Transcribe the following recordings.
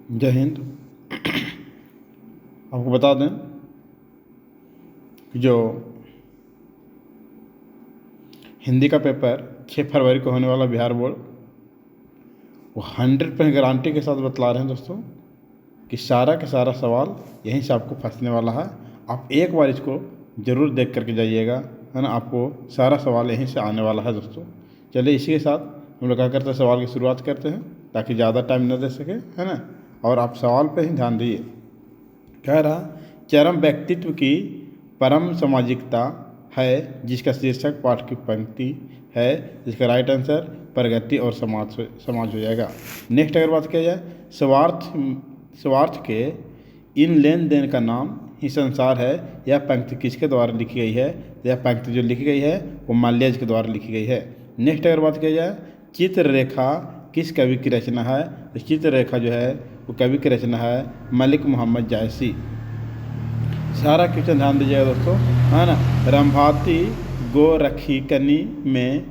जय हिंद। आपको बता दें कि जो हिंदी का पेपर 6 फरवरी को होने वाला बिहार बोर्ड, वो 100% गारंटी के साथ बतला रहे हैं दोस्तों कि सारा का सारा सवाल यहीं से आपको फंसने वाला है। आप एक बार इसको ज़रूर देख करके जाइएगा, है ना। आपको सारा सवाल यहीं से आने वाला है दोस्तों। चलिए इसी के साथ हम लोग क्या करते हैं, सवाल की शुरुआत करते हैं ताकि ज़्यादा टाइम न दे सके, है ना। और आप सवाल पे ही ध्यान दिए। कह रहा, चरम व्यक्तित्व की परम सामाजिकता है जिसका शीर्षक पाठ की पंक्ति है, जिसका राइट आंसर प्रगति और समाज हो जाएगा। नेक्स्ट अगर बात किया जाए, स्वार्थ के इन लेन देन का नाम ही संसार है, यह पंक्ति किसके द्वारा लिखी गई है। यह पंक्ति जो लिखी गई है वो माल्यज के द्वारा लिखी गई है। नेक्स्ट अगर बात किया जाए, चित्ररेखा किस कवि की रचना है। तो चित्ररेखा जो है वो कवि की रचना है मलिक मोहम्मद जायसी। सारा क्वेश्चन ध्यान दीजिएगा दोस्तों, है ना। रंभाती गो रखी कनी में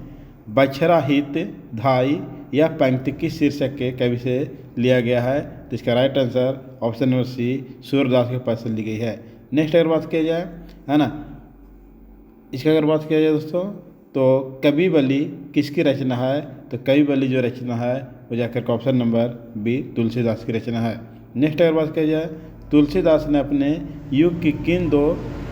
बछरा हित धाई, यह पंक्ति किस शीर्षक के कवि से लिया गया है। तो इसका right answer option number C Surdas के पास से ली गई है। नेक्स्ट अगर बात किया जाए, है ना, इसका अगर बात किया जाए दोस्तों, तो कवि बली किसकी रचना है। तो कवि बली जो रचना है वो जाकर ऑप्शन नंबर बी तुलसीदास की रचना है। नेक्स्ट अगर बात किया जाए, तुलसीदास ने अपने युग की किन दो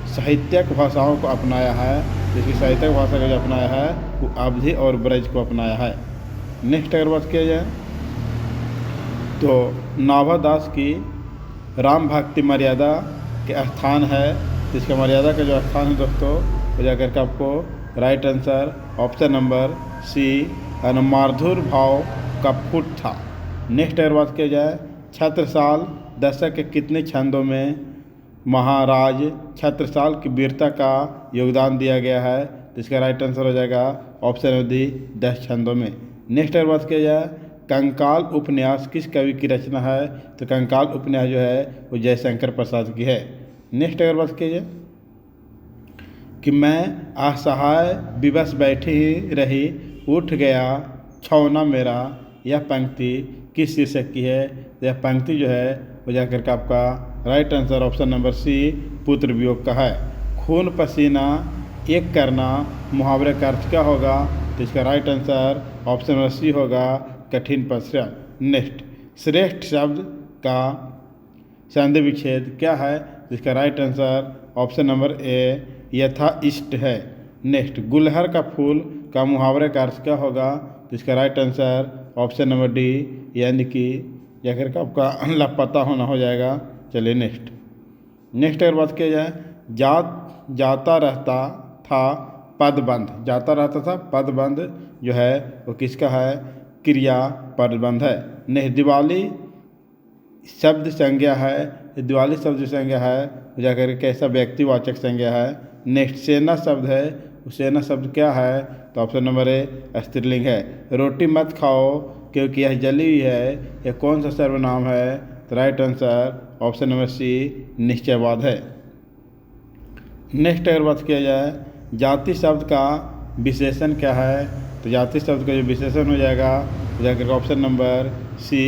साहित्यिक भाषाओं को अपनाया है। जिसकी साहित्यिक भाषा को जो अपनाया है वो अवधी और ब्रज को अपनाया है। नेक्स्ट अगर बात किया जाए, तो नाभादास की राम भक्ति मर्यादा के स्थान है। जिसका मर्यादा का जो स्थान है दोस्तों वो जाकर के आपको right answer option number C माधुर भाव का फुट था। नेक्स्ट अगर बात किया जाए, छत्रसाल दशक के कितने छंदों में महाराज छत्रसाल की वीरता का योगदान दिया गया है। तो इसका राइट आंसर हो जाएगा ऑप्शन नंबर डी 10 छंदों में। नेक्स्ट अगर बात किया जाए, कंकाल उपन्यास किस कवि की रचना है। तो कंकाल उपन्यास जो है वो जयशंकर प्रसाद की है। नेक्स्ट अगर बात किया जाए कि मैं असहाय विवश बैठी ही रही उठ गया छौना मेरा, यह पंक्ति किस शीर्षक की है। तो यह पंक्ति जो है वो जाकर के आपका right answer option number C पुत्र वियोग का है। खून पसीना एक करना मुहावरे का अर्थ क्या होगा। तो इसका right answer option number C होगा कठिन परिश्रम। नेक्स्ट, श्रेष्ठ शब्द का संधि विच्छेद क्या है। जिसका राइट आंसर ऑप्शन नंबर ए यथा इष्ट है। नेक्स्ट, गुलहर का फूल का मुहावरे का अर्थ क्या होगा। तो इसका right answer option number D यानी कि जाकर के आपका लापता होना हो जाएगा। चलिए नेक्स्ट अगर बात किया जाए, जाता रहता था पदबंध, जाता रहता था पदबंध जो है वो किसका है, क्रिया पदबंध है। नेक्स्ट, दिवाली शब्द संज्ञा है, दिवाली शब्द संज्ञा है वो जाकर कैसा व्यक्तिवाचक संज्ञा है। नेक्स्ट, सेना शब्द है, सेना शब्द क्या है। तो ऑप्शन नंबर ए स्त्रीलिंग है। रोटी मत खाओ क्योंकि यह जली हुई है, यह कौन सा सर्वनाम है। तो right answer option number C निश्चयवाद है। नेक्स्ट अगर बात किया जाए, जाति शब्द का विशेषण क्या है। तो जाति शब्द का जो विशेषण हो जाएगा तो जाकर ऑप्शन नंबर सी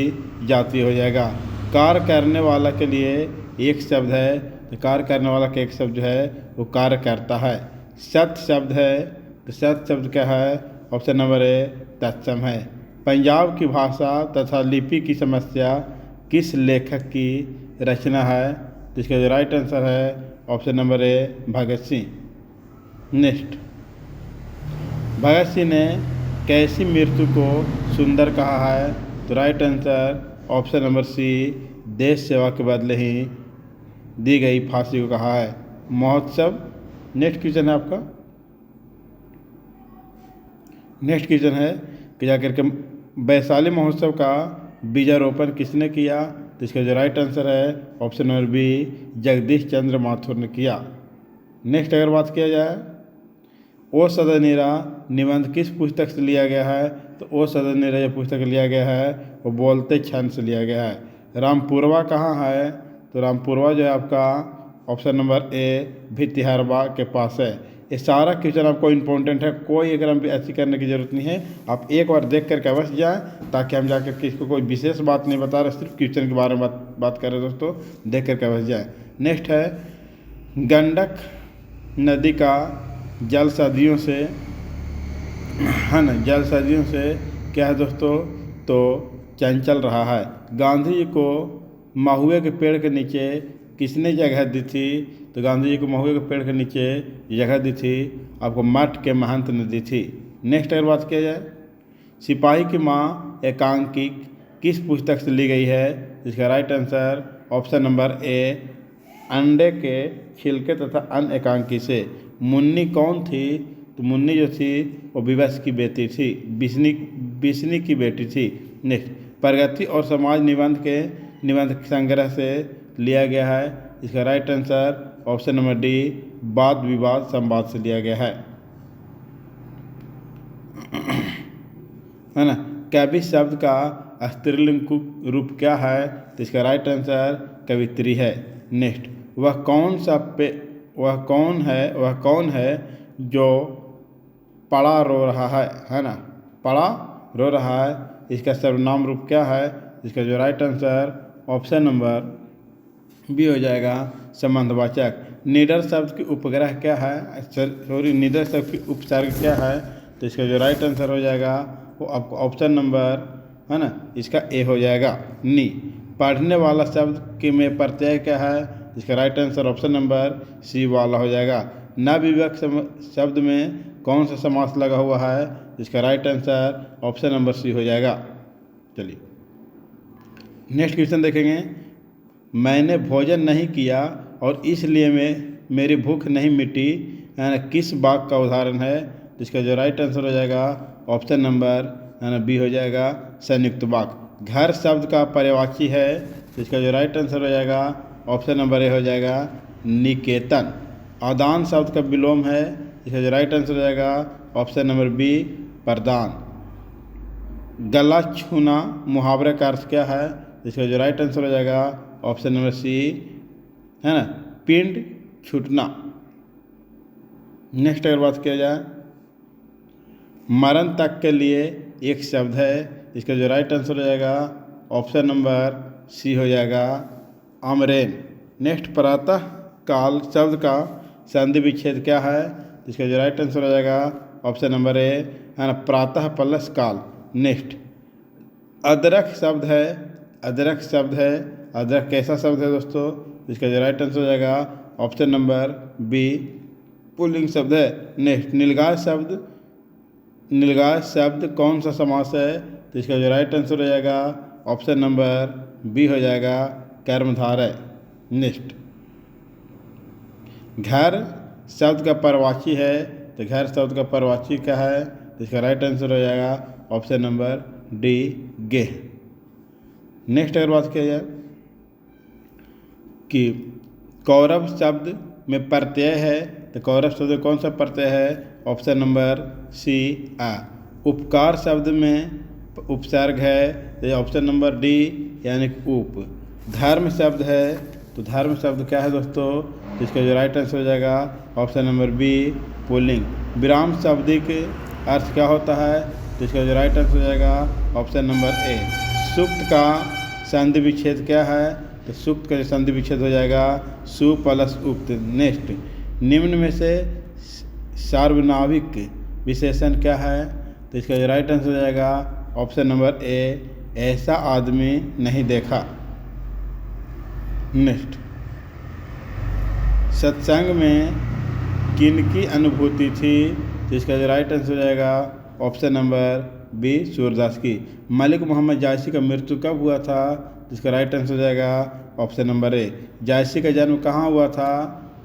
जाति हो जाएगा। कार्य करने वाला के लिए एक शब्द है, तो कार्य करने वाला का एक शब्द जो है वो कार्य करता है। सत शब्द है, तो सत शब्द क्या है, ऑप्शन नंबर ए तत्सम है। पंजाब की भाषा तथा लिपि की समस्या किस लेखक की रचना है। तो इसका जो राइट आंसर है option number A Bhagat Singh. Next, Bhagat Singh ने कैसी मृत्यु को सुंदर कहा है। तो right answer option number C देश सेवा के बदले ही दी गई फांसी को कहा है। महोत्सव, नेक्स्ट क्वेश्चन है आपका। नेक्स्ट क्वेश्चन है कि जाकर के वैशाली महोत्सव का बीजारोपण किसने किया। तो इसका जो राइट आंसर है option number B Jagdish Chandra Mathur ने किया। नेक्स्ट अगर बात किया जाए, ओ सदनीरा निबंध किस पुस्तक से लिया गया है। तो ओ सदनीरा जो पुस्तक लिया गया है वो बोलते छंद से लिया गया है। रामपुरवा कहाँ है। तो रामपुरवा जो है आपका ऑप्शन नंबर ए भितिहरवा के पास है। ये सारा क्वेश्चन आपको इम्पोर्टेंट है, कोई एकदम ऐसी करने की ज़रूरत नहीं है। आप एक बार देख करके अवश्य जाएँ, ताकि हम जाकर के इसको कोई विशेष बात नहीं बता रहे, सिर्फ क्वेश्चन के बारे में बात कर रहे हैं दोस्तों, देख करके अवश्य जाएँ। नेक्स्ट है गंडक नदी का जल सदियों से, है ना, जल सदियों से क्या है दोस्तों, तो चंचल रहा है। गांधी जी को महुए के पेड़ के नीचे किसने जगह दी थी, तो गांधी जी को महुए के पेड़ के नीचे जगह दी थी आपको मठ के महंत ने दी थी। नेक्स्ट अगर बात किया जाए, सिपाही की माँ एकांकी किस पुस्तक से ली गई है, इसका राइट आंसर ऑप्शन नंबर ए, अंडे के छिलके तथा अन्य एकांकी से। मुन्नी कौन थी, तो मुन्नी जो थी वो विवश की बेटी थी, बिस्नी की बेटी थी। नेक्स्ट, प्रगति और समाज निबंध संग्रह से लिया गया है, इसका right answer option number D, वाद विवाद संवाद से लिया गया है ना। कवि शब्द का स्त्रीलिंग रूप क्या है, तो इसका राइट आंसर कवित्री है। नेक्स्ट, वह कौन है जो पड़ा रो रहा है ना, पड़ा रो रहा है, इसका सर्वनाम रूप क्या है, इसका जो right answer option number B हो जाएगा, संबंधवाचक। निडर शब्द की उपग्रह क्या है, निडर शब्द की उपसर्ग क्या है, तो इसका जो राइट आंसर हो जाएगा वो आपको ऑप्शन नंबर, है ना, इसका ए हो जाएगा, नी। पढ़ने वाला शब्द के में प्रत्यय क्या है, इसका right answer option number C वाला हो जाएगा। नवविभक्त शब्द में कौन सा समास लगा हुआ है, इसका right answer option number C हो जाएगा। चलिए नेक्स्ट क्वेश्चन देखेंगे, मैंने भोजन नहीं किया और इसलिए मेरी भूख नहीं मिटी, किस वाक्य का उदाहरण है, तो इसका जो राइट आंसर हो जाएगा ऑप्शन नंबर, है ना, बी हो जाएगा, संयुक्त वाक्य। घर शब्द का पर्यायवाची है, तो इसका जो राइट आंसर हो जाएगा ऑप्शन नंबर ए हो जाएगा, निकेतन। आदान शब्द का विलोम है, इसका जो राइट आंसर हो जाएगा ऑप्शन नंबर बी, प्रदान। गला छूना मुहावरे का अर्थ क्या है, इसका जो राइट आंसर हो जाएगा ऑप्शन नंबर सी, है ना, पिंड छूटना। नेक्स्ट अगर बात किया जाए, मरण तक के लिए एक शब्द है, इसका जो राइट आंसर हो जाएगा ऑप्शन नंबर सी हो जाएगा, अमरेन। नेक्स्ट, प्रातः काल शब्द का संधि विच्छेद क्या है, इसका जो राइट आंसर हो जाएगा ऑप्शन नंबर ए, है ना, प्रातः प्लस काल। नेक्स्ट, अदरक शब्द है, अदरक कैसा शब्द है दोस्तों, इसका जो राइट आंसर हो जाएगा ऑप्शन नंबर बी, पुल्लिंग शब्द है। नेक्स्ट, नीलगाय शब्द कौन सा समास है, तो इसका जो राइट आंसर हो जाएगा ऑप्शन नंबर बी हो जाएगा, कर्मधारय। नेक्स्ट, घर शब्द का परवाची है, तो घर शब्द का परवाची क्या है, तो इसका राइट आंसर हो जाएगा ऑप्शन नंबर डी, गेह। नेक्स्ट अगर बात किया जाए कि कौरव शब्द में प्रत्यय है, तो कौरव शब्द कौन सा प्रत्यय है, ऑप्शन नंबर सी, आ। उपकार शब्द में उपसर्ग है, तो ऑप्शन नंबर डी यानी उप। धर्म शब्द है, तो धर्म शब्द क्या है दोस्तों, तो इसका जो राइट आंसर हो जाएगा ऑप्शन नंबर बी, पुल्लिंग। विराम शब्दिक अर्थ क्या होता है, तो इसका जो राइट आंसर हो जाएगा ऑप्शन नंबर ए। सुक्त का संधि विच्छेद क्या है, तो सुक्त का संधि विच्छेद हो जाएगा सु प्लस उक्त। नेक्स्ट, निम्न में से सार्वनाविक विशेषण क्या है, तो इसका जो राइट आंसर हो जाएगा ऑप्शन नंबर ए, ऐसा आदमी नहीं देखा। नेक्स्ट, सत्संग में किनकी अनुभूति थी, तो इसका जो राइट आंसर हो जाएगा ऑप्शन नंबर बी, सूरदास की। मलिक मोहम्मद जायसी का मृत्यु कब हुआ था, तो इसका राइट आंसर हो जाएगा ऑप्शन नंबर ए। जायसी का जन्म कहाँ हुआ था,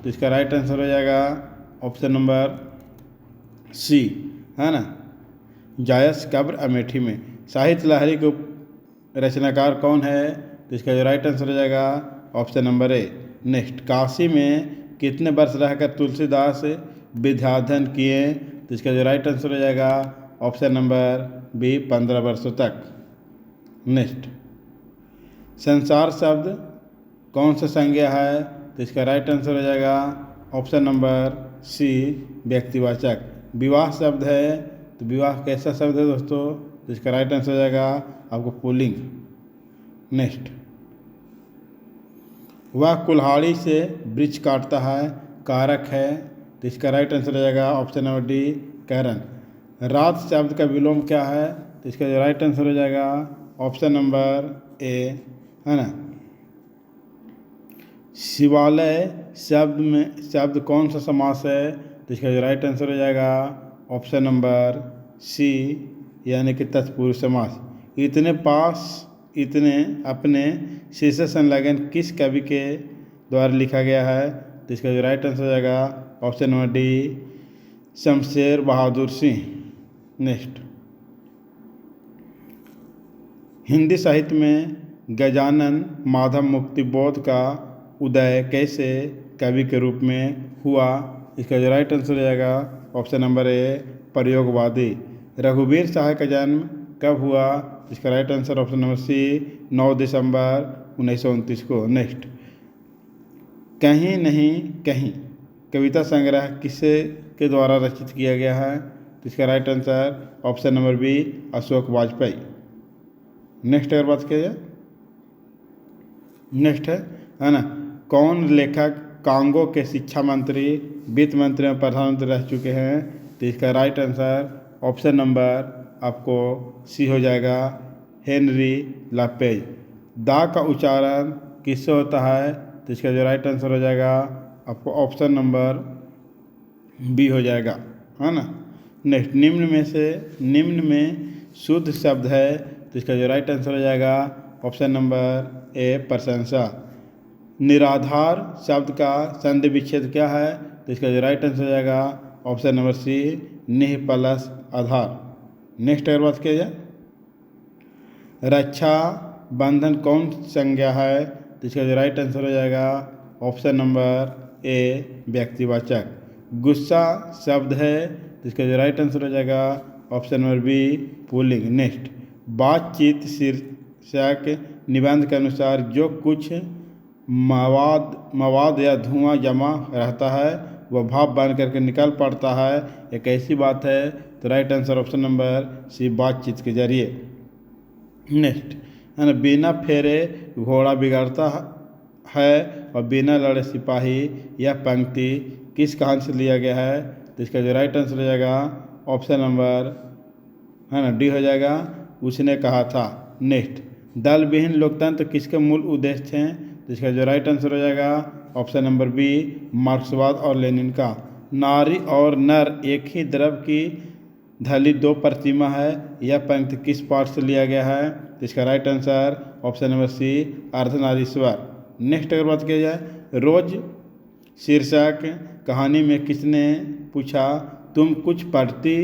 तो इसका राइट आंसर हो जाएगा ऑप्शन नंबर सी, है ना, जायस कब्र अमेठी में। साहित्य लहरी के रचनाकार कौन है, तो इसका जो राइट आंसर हो जाएगा ऑप्शन नंबर ए। नेक्स्ट, काशी में कितने वर्ष रहकर तुलसीदास विद्याध्ययन किए, तो इसका जो राइट आंसर हो जाएगा ऑप्शन नंबर बी, 15 वर्षों तक। नेक्स्ट, संसार शब्द कौन सा संज्ञा है, तो इसका राइट आंसर हो जाएगा ऑप्शन नंबर सी व्यक्तिवाचक। विवाह शब्द है तो विवाह कैसा शब्द है दोस्तों, तो इसका राइट आंसर हो जाएगा आपको पुल्लिंग। नेक्स्ट, वह कुल्हाड़ी से वृक्ष काटता है, कारक है, तो इसका राइट आंसर हो जाएगा ऑप्शन नंबर डी कारण। रात शब्द का विलोम क्या है, तो इसका जो राइट आंसर हो जाएगा ऑप्शन नंबर ए, है ना। शिवालय शब्द कौन सा समास है, तो इसका जो राइट आंसर हो जाएगा ऑप्शन नंबर सी यानी कि तत्पुरुष समास। इतने पास इतने अपने शीर्षक संलग्न किस कवि के द्वारा लिखा गया है, तो इसका जो राइट आंसर हो जाएगा option number D Shamsher Bahadur Singh. Next, Hindi साहित्य में गजानन माधव मुक्तिबोध का उदय कैसे कवि के रूप में हुआ, इसका जो राइट आंसर हो जाएगा ऑप्शन नंबर ए प्रयोगवादी। रघुवीर सहाय का जन्म कब हुआ, इसका right answer option number C 9 दिसंबर 1929 को। नेक्स्ट, कहीं नहीं कहीं कविता संग्रह किसे के द्वारा रचित किया गया है, तो इसका right answer option number B Ashok Vajpeyi. Next अगर बात किया जाए, नेक्स्ट है ना, कौन लेखक कांगो के शिक्षा मंत्री, वित्त मंत्री और प्रधानमंत्री रह चुके हैं, तो इसका राइट आंसर ऑप्शन नंबर आपको सी हो जाएगा हेनरी लापेज। दा का उच्चारण किससे होता है, तो इसका जो राइट आंसर हो जाएगा आपको ऑप्शन नंबर बी हो जाएगा, है ना। नेक्स्ट, निम्न में शुद्ध शब्द है, तो इसका जो राइट आंसर हो जाएगा ऑप्शन नंबर ए प्रशंसा। निराधार शब्द का संधि विच्छेद क्या है, तो इसका जो राइट आंसर हो जाएगा ऑप्शन नंबर सी निह प्लस आधार। नेक्स्ट अगर बात किया जाए, रक्षा बंधन कौन संज्ञा है, तो इसका जो राइट आंसर हो जाएगा ऑप्शन नंबर ए व्यक्तिवाचक। गुस्सा शब्द है, तो इसका जो राइट आंसर हो जाएगा ऑप्शन नंबर बी पुल्लिंग। नेक्स्ट, बातचीत शीर्षक निबंध के अनुसार जो कुछ मवाद या धुआं जमा रहता है वह भाप बन करके निकल पड़ता है, एक ऐसी बात है, तो right answer option number C बातचीत के जरिए। नेक्स्ट है ना, बिना फेरे घोड़ा बिगड़ता है और बिना लड़े सिपाही, यह पंक्ति किस कहानी से लिया गया है, तो इसका जो राइट आंसर हो जाएगा ऑप्शन नंबर है ना डी हो जाएगा उसने कहा था। नेक्स्ट, दल विहीन लोकतंत्र किसके मूल उद्देश्य थे, तो इसका जो राइट आंसर हो जाएगा ऑप्शन नंबर बी मार्क्सवाद और लेनिन का। नारी और नर एक ही द्रव की धली दो प्रतिमा है, यह पंक्ति किस पाठ से लिया गया है, तो इसका right answer option number C Ardhanarishwar. Next अगर बात किया जाए, रोज शीर्षक कहानी में किसने पूछा तुम कुछ पढ़ती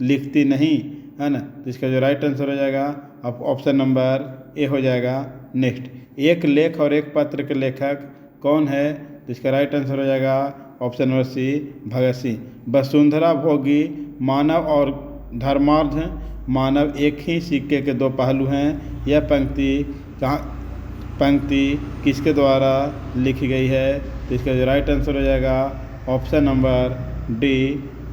लिखती नहीं, है ना, तो इसका जो राइट आंसर हो जाएगा आप ऑप्शन नंबर ए हो जाएगा। नेक्स्ट, एक लेख और एक पत्र के लेखक कौन है, तो इसका राइट आंसर हो जाएगा ऑप्शन नंबर सी भगत सिंह। वसुंधरा भोगी मानव और धर्मार्थ मानव एक ही सिक्के के दो पहलू हैं, यह पंक्ति किसके द्वारा लिखी गई है, तो इसका जो राइट आंसर हो जाएगा option number D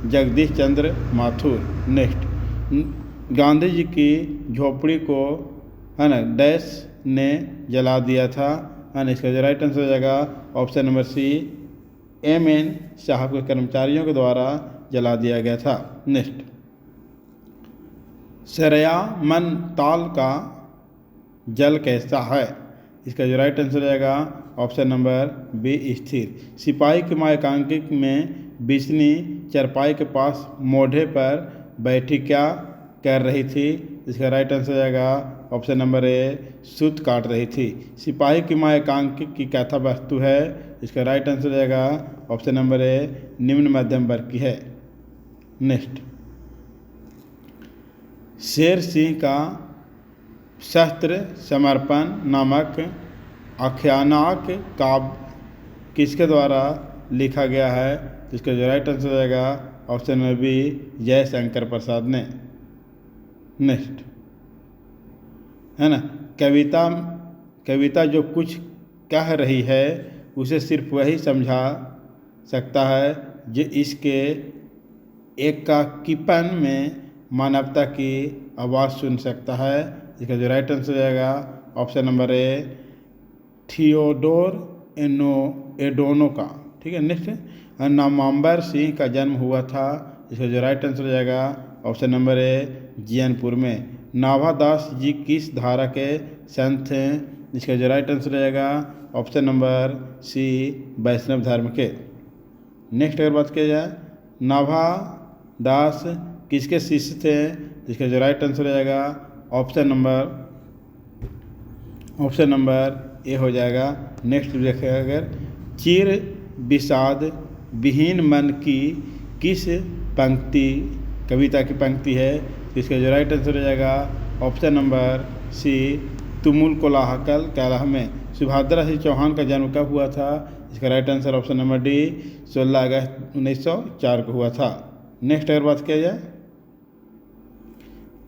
Jagdish Chandra Mathur. Next, Gandhi ji की झोपड़ी को है ना डैश ने जला दिया था, है ना, इसका जो राइट आंसर हो जाएगा ऑप्शन नंबर सी MN साहब के कर्मचारियों के द्वारा जला दिया गया था। नेक्स्ट, सरयामन ताल का जल कैसा है, इसका जो राइट आंसर हो जाएगा ऑप्शन नंबर बी स्थिर। सिपाही के मां एकांकिक में बिस्नी चरपाई के पास मोढ़े पर बैठी क्या कर रही थी, इसका राइट आंसर हो जाएगा ऑप्शन नंबर ए सूत काट रही थी। सिपाही की मां एकांकिक की कथा वस्तु है, इसका राइट आंसर हो जाएगा ऑप्शन नंबर ए निम्न मध्यम वर्ग की है। नेक्स्ट, शेर सिंह का शस्त्र समर्पण नामक आख्यानाक काव्य किसके द्वारा लिखा गया है, तो इसका जो राइट आंसर हो जाएगा ऑप्शन नंबर बी जयशंकर प्रसाद ने। नेक्स्ट है ना, कविता जो कुछ कह रही है उसे सिर्फ वही समझा सकता है जो इसके एकाकीपन में मानवता की आवाज़ सुन सकता है। इसका जो राइट आंसर हो जाएगा ऑप्शन नंबर ए, थियोडोर एडोनो का। ठीक है, नेक्स्ट नामांबर सिंह का जन्म हुआ था। इसका जो राइट आंसर हो जाएगा ऑप्शन नंबर ए, जियनपुर में। नाभादास जी किस धारा के संत हैं? इसका जो राइट आंसर हो जाएगा ऑप्शन नंबर सी, वैष्णव धर्म के। नेक्स्ट अगर बात किया जाए, नाभादास किसके शिष्य थे? इसका जो राइट आंसर हो जाएगा ऑप्शन नंबर ए हो जाएगा। नेक्स्ट देखिएगा, अगर चिर विषाद विहीन मन की किस पंक्ति कविता की पंक्ति है? इसका जो राइट आंसर हो जाएगा ऑप्शन नंबर सी, तुमुल कोलाहल कैलाह में। सुभद्रा सिंह चौहान का जन्म कब हुआ था? इसका right answer option number D, 16 अगस्त 1904 को हुआ था। नेक्स्ट अगर बात किया जाए,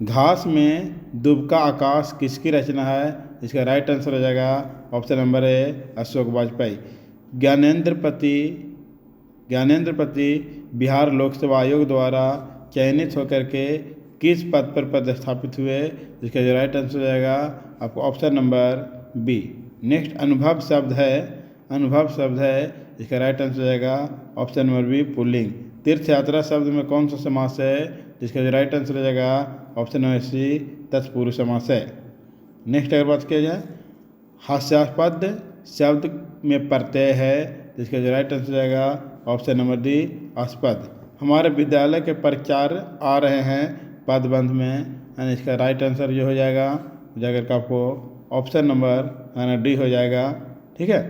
घास में दुबका आकाश किसकी रचना है? इसका राइट आंसर हो जाएगा ऑप्शन नंबर ए, अशोक वाजपेयी। ज्ञानेंद्र बिहार लोकसेवा आयोग द्वारा चयनित होकर के किस पद पर पदस्थापित हुए? इसका जो राइट आंसर हो जाएगा आपको ऑप्शन नंबर बी। नेक्स्ट अनुभव शब्द है, इसका राइट आंसर हो जाएगा ऑप्शन नंबर बी, पुल्लिंग। तीर्थ यात्रा शब्द में कौन सा समास है? जिसका जो राइट आंसर हो जाएगा ऑप्शन नंबर सी, तत्पुरुष समास है। नेक्स्ट अगर बात किया जाए, हास्यास्पद शब्द में प्रत्यय है, जिसका जो राइट आंसर हो जाएगा ऑप्शन नंबर डी, आस्पद। हमारे विद्यालय के प्रचार आ रहे हैं पदबंध में, यानी इसका राइट आंसर जो हो जाएगा जाकर का आपको ऑप्शन नंबर डी हो जाएगा। ठीक है,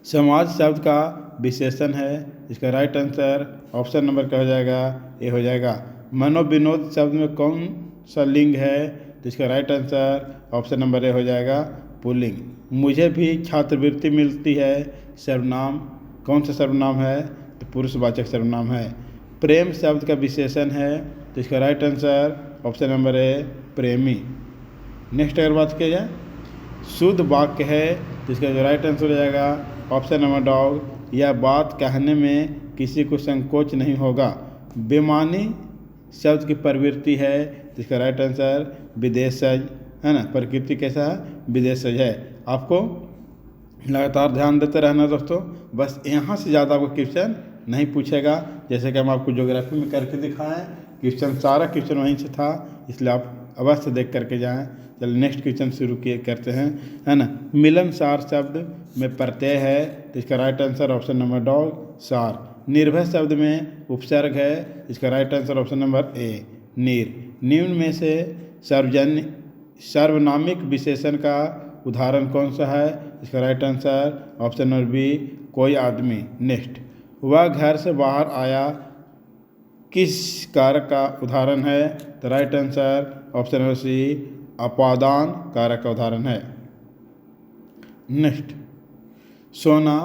समाज शब्द का विशेषण है, इसका राइट आंसर ऑप्शन नंबर क्या हो जाएगा? ए हो जाएगा। मनोविनोद शब्द में कौन सा लिंग है? जिसका राइट आंसर ऑप्शन नंबर ए हो जाएगा, पुल्लिंग। मुझे भी छात्रवृत्ति मिलती है, सर्वनाम कौन सा सर्वनाम है? तो पुरुषवाचक सर्वनाम है। प्रेम शब्द का विशेषण है, तो इसका राइट आंसर ऑप्शन नंबर ए, प्रेमी। नेक्स्ट अगर बात किया जाए, शुद्ध वाक्य है, तो इसका जो राइट आंसर हो जाएगा ऑप्शन नंबर डॉग। यह बात कहने में किसी को संकोच नहीं होगा। बेमानी शब्द की प्रवृत्ति है, जिसका राइट आंसर विदेशज है ना। प्रकृति कैसा है? विदेशज है। आपको लगातार ध्यान देते रहना दोस्तों, बस यहाँ से ज़्यादा आपको क्वेश्चन नहीं पूछेगा। जैसे कि हम आपको ज्योग्राफी में करके दिखाएं, क्वेश्चन सारा क्वेश्चन वहीं से था, इसलिए आप अवश्य देख करके जाएं। चलिए नेक्स्ट क्वेश्चन शुरू करते हैं, है ना। मिलनसार शब्द में प्रत्यय है, तो इसका right answer option number dog, सार। निर्भय शब्द में उपसर्ग है, इसका राइट आंसर ऑप्शन नंबर ए, नीर। निम्न में से सर्वनामिक विशेषण का उदाहरण कौन सा है? इसका right answer option number B, कोई आदमी। नेक्स्ट, वह घर से बाहर आया किस कारक का उदाहरण है? तो right answer option number C, अपादान कारक का उदाहरण है। नेक्स्ट, सोना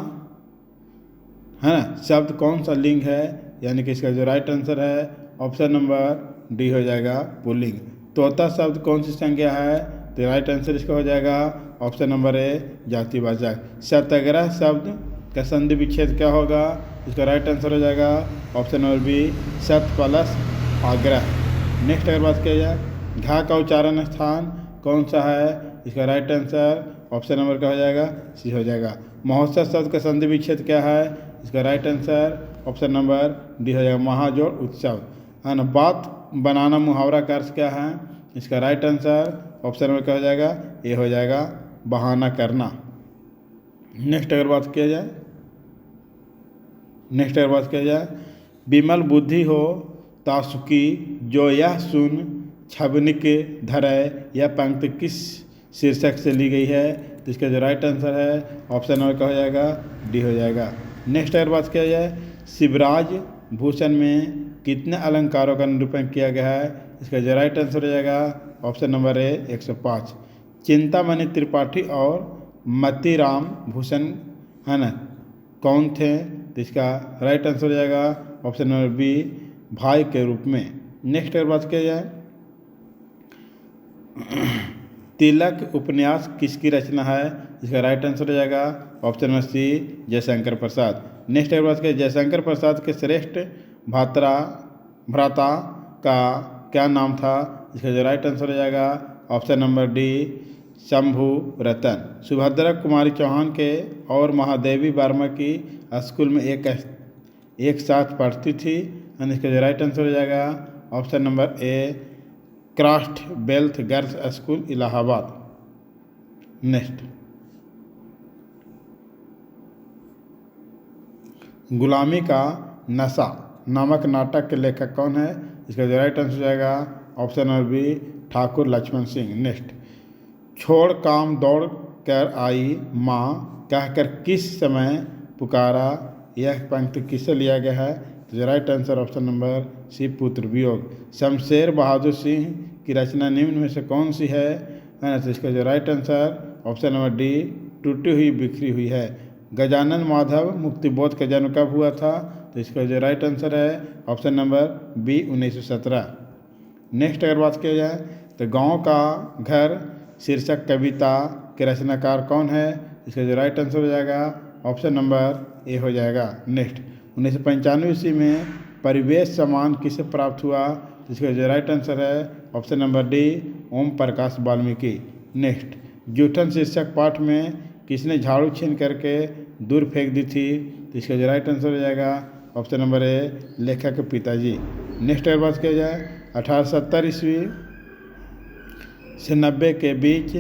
है ना शब्द कौन सा लिंग है? यानी कि इसका जो राइट आंसर है ऑप्शन नंबर डी हो जाएगा, पुल्लिंग। तोता शब्द कौन सी संज्ञा है? तो राइट आंसर इसका हो जाएगा ऑप्शन नंबर ए, जातिवाचक। सत्याग्रह शब्द का संधि विच्छेद क्या होगा? इसका राइट आंसर हो जाएगा ऑप्शन नंबर बी, सत प्लस आग्रह। नेक्स्ट अगर बात किया जाए, घा का उच्चारण स्थान कौन सा है? इसका राइट आंसर ऑप्शन नंबर क्या हो जाएगा? सी हो जाएगा। महोत्सव शब्द का संधि विच्छेद क्या है? इसका right answer option number D हो जाएगा, महाजोड़ उत्सव, है ना। बात बनाना मुहावरा का अर्थ क्या है? इसका राइट आंसर ऑप्शन नंबर क्या हो जाएगा? ए हो जाएगा, बहाना करना। नेक्स्ट अगर बात किया जाए, विमल बुद्धि हो तासुकी जो यह सुन छबनिक धरय, यह पंक्ति किस शीर्षक से ली गई है? तो इसका जो राइट आंसर है ऑप्शन नंबर क्या हो जाएगा? डी हो जाएगा। नेक्स्ट अगर बात किया जाए, शिवराज भूषण में कितने अलंकारों का निरूपण किया गया है? इसका जो राइट आंसर हो जाएगा ऑप्शन नंबर ए, 105। चिंतामणि त्रिपाठी और मतीराम भूषण है ना कौन थे? तो इसका राइट आंसर हो जाएगा ऑप्शन नंबर बी, भाई के रूप में। नेक्स्ट अगर बात किया जाए, तिलक उपन्यास किसकी रचना है? इसका राइट आंसर हो जाएगा ऑप्शन नंबर सी, जयशंकर प्रसाद। नेक्स्ट अगर बात करें जयशंकर प्रसाद के श्रेष्ठ भ्राता का क्या नाम था? इसका जो राइट आंसर हो जाएगा ऑप्शन नंबर डी, शंभू रतन। सुभद्रा कुमारी चौहान के और महादेवी वर्मा की स्कूल में एक साथ पढ़ती थी, और इसका जो राइट आंसर हो जाएगा ऑप्शन नंबर ए, क्राफ्ट बेल्थ गर्ल्स स्कूल इलाहाबाद। नेक्स्ट, गुलामी का नशा नामक नाटक के लेखक कौन है? इसका जो राइट आंसर हो जाएगा option number B, Thakur Lakshman Singh. Next, छोड़ काम दौड़ कर आई माँ कहकर किस समय पुकारा? यह पंक्ति किससे लिया गया है? तो जो right answer option number C, पुत्र वियोग। शमशेर बहादुर सिंह की रचना निम्न में से कौन सी है? तो इसका जो right answer option number D, टूटी हुई बिखरी हुई है। गजानन माधव मुक्तिबोध का जन्म कब हुआ था? तो इसका जो राइट आंसर है ऑप्शन नंबर बी, 1917। नेक्स्ट अगर बात किया जाए तो गांव का घर शीर्षक कविता के रचनाकार कौन है? इसका जो राइट आंसर हो जाएगा ऑप्शन नंबर ए हो जाएगा। नेक्स्ट, 1995 ईस्वी में परिवेश सम्मान किसे प्राप्त हुआ? इसका जो राइट आंसर है ऑप्शन नंबर डी, ओम प्रकाश वाल्मीकि। नेक्स्ट, जूठन शीर्षक पाठ में किसने झाड़ू छीन करके दूर फेंक दी थी? तो इसका जो राइट आंसर हो जाएगा ऑप्शन नंबर ए, लेखक के पिताजी। नेक्स्ट अगर बात किया जाए 1870 ईस्वी से 90 के बीच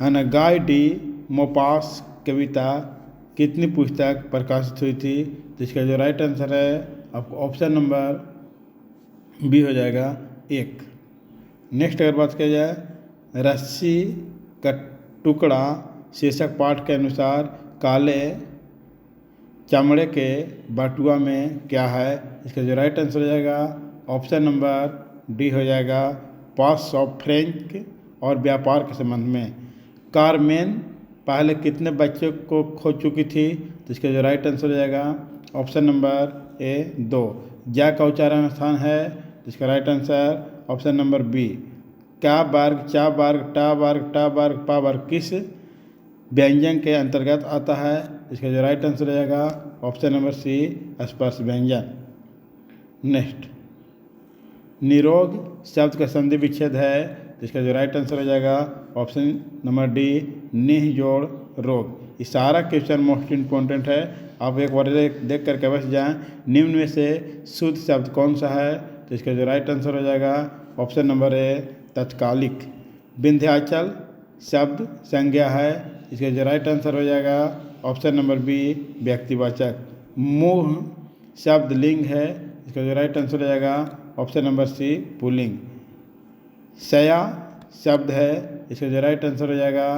है ना, गाय डी मोपास कविता कितनी पुस्तक प्रकाशित हुई थी? तो इसका जो राइट आंसर है आपको ऑप्शन नंबर बी हो जाएगा 1। नेक्स्ट अगर बात किया जाए रस्सी का टुकड़ा शीर्षक पाठ के अनुसार काले चमड़े के बटुआ में क्या है? इसका जो राइट आंसर हो जाएगा ऑप्शन नंबर डी हो जाएगा, पास ऑफ फ्रेंच और व्यापार के संबंध में। कारमेन पहले कितने बच्चों को खो चुकी थी? तो इसका जो राइट आंसर हो जाएगा ऑप्शन नंबर ए, 2। जा का उच्चारण स्थान है, तो इसका right answer option number B. क्या वर्ग, चा वर्ग, टा वर्ग, टा वर्ग, पा वर्ग किस व्यंजन के अंतर्गत आता है? इसका जो राइट आंसर हो जाएगा ऑप्शन नंबर सी, स्पर्श व्यंजन। नेक्स्ट, निरोग शब्द का संधि विच्छेद है, तो इसका जो राइट आंसर हो जाएगा ऑप्शन नंबर डी, निह जोड़ रोग। ये सारा क्वेश्चन मोस्ट इम्पोर्टेंट है, आप एक बार देख करके बस जाएं। निम्न में से शुद्ध शब्द कौन सा है? तो इसका जो राइट आंसर हो जाएगा ऑप्शन नंबर ए, तत्कालिक। विंध्याचल शब्द संज्ञा है, इसका जो राइट आंसर हो जाएगा ऑप्शन नंबर बी, व्यक्तिवाचक। मुँह शब्द लिंग है, इसका जो राइट आंसर हो जाएगा ऑप्शन नंबर सी, पुल्लिंग। शया शब्द है, इसका जो राइट आंसर हो जाएगा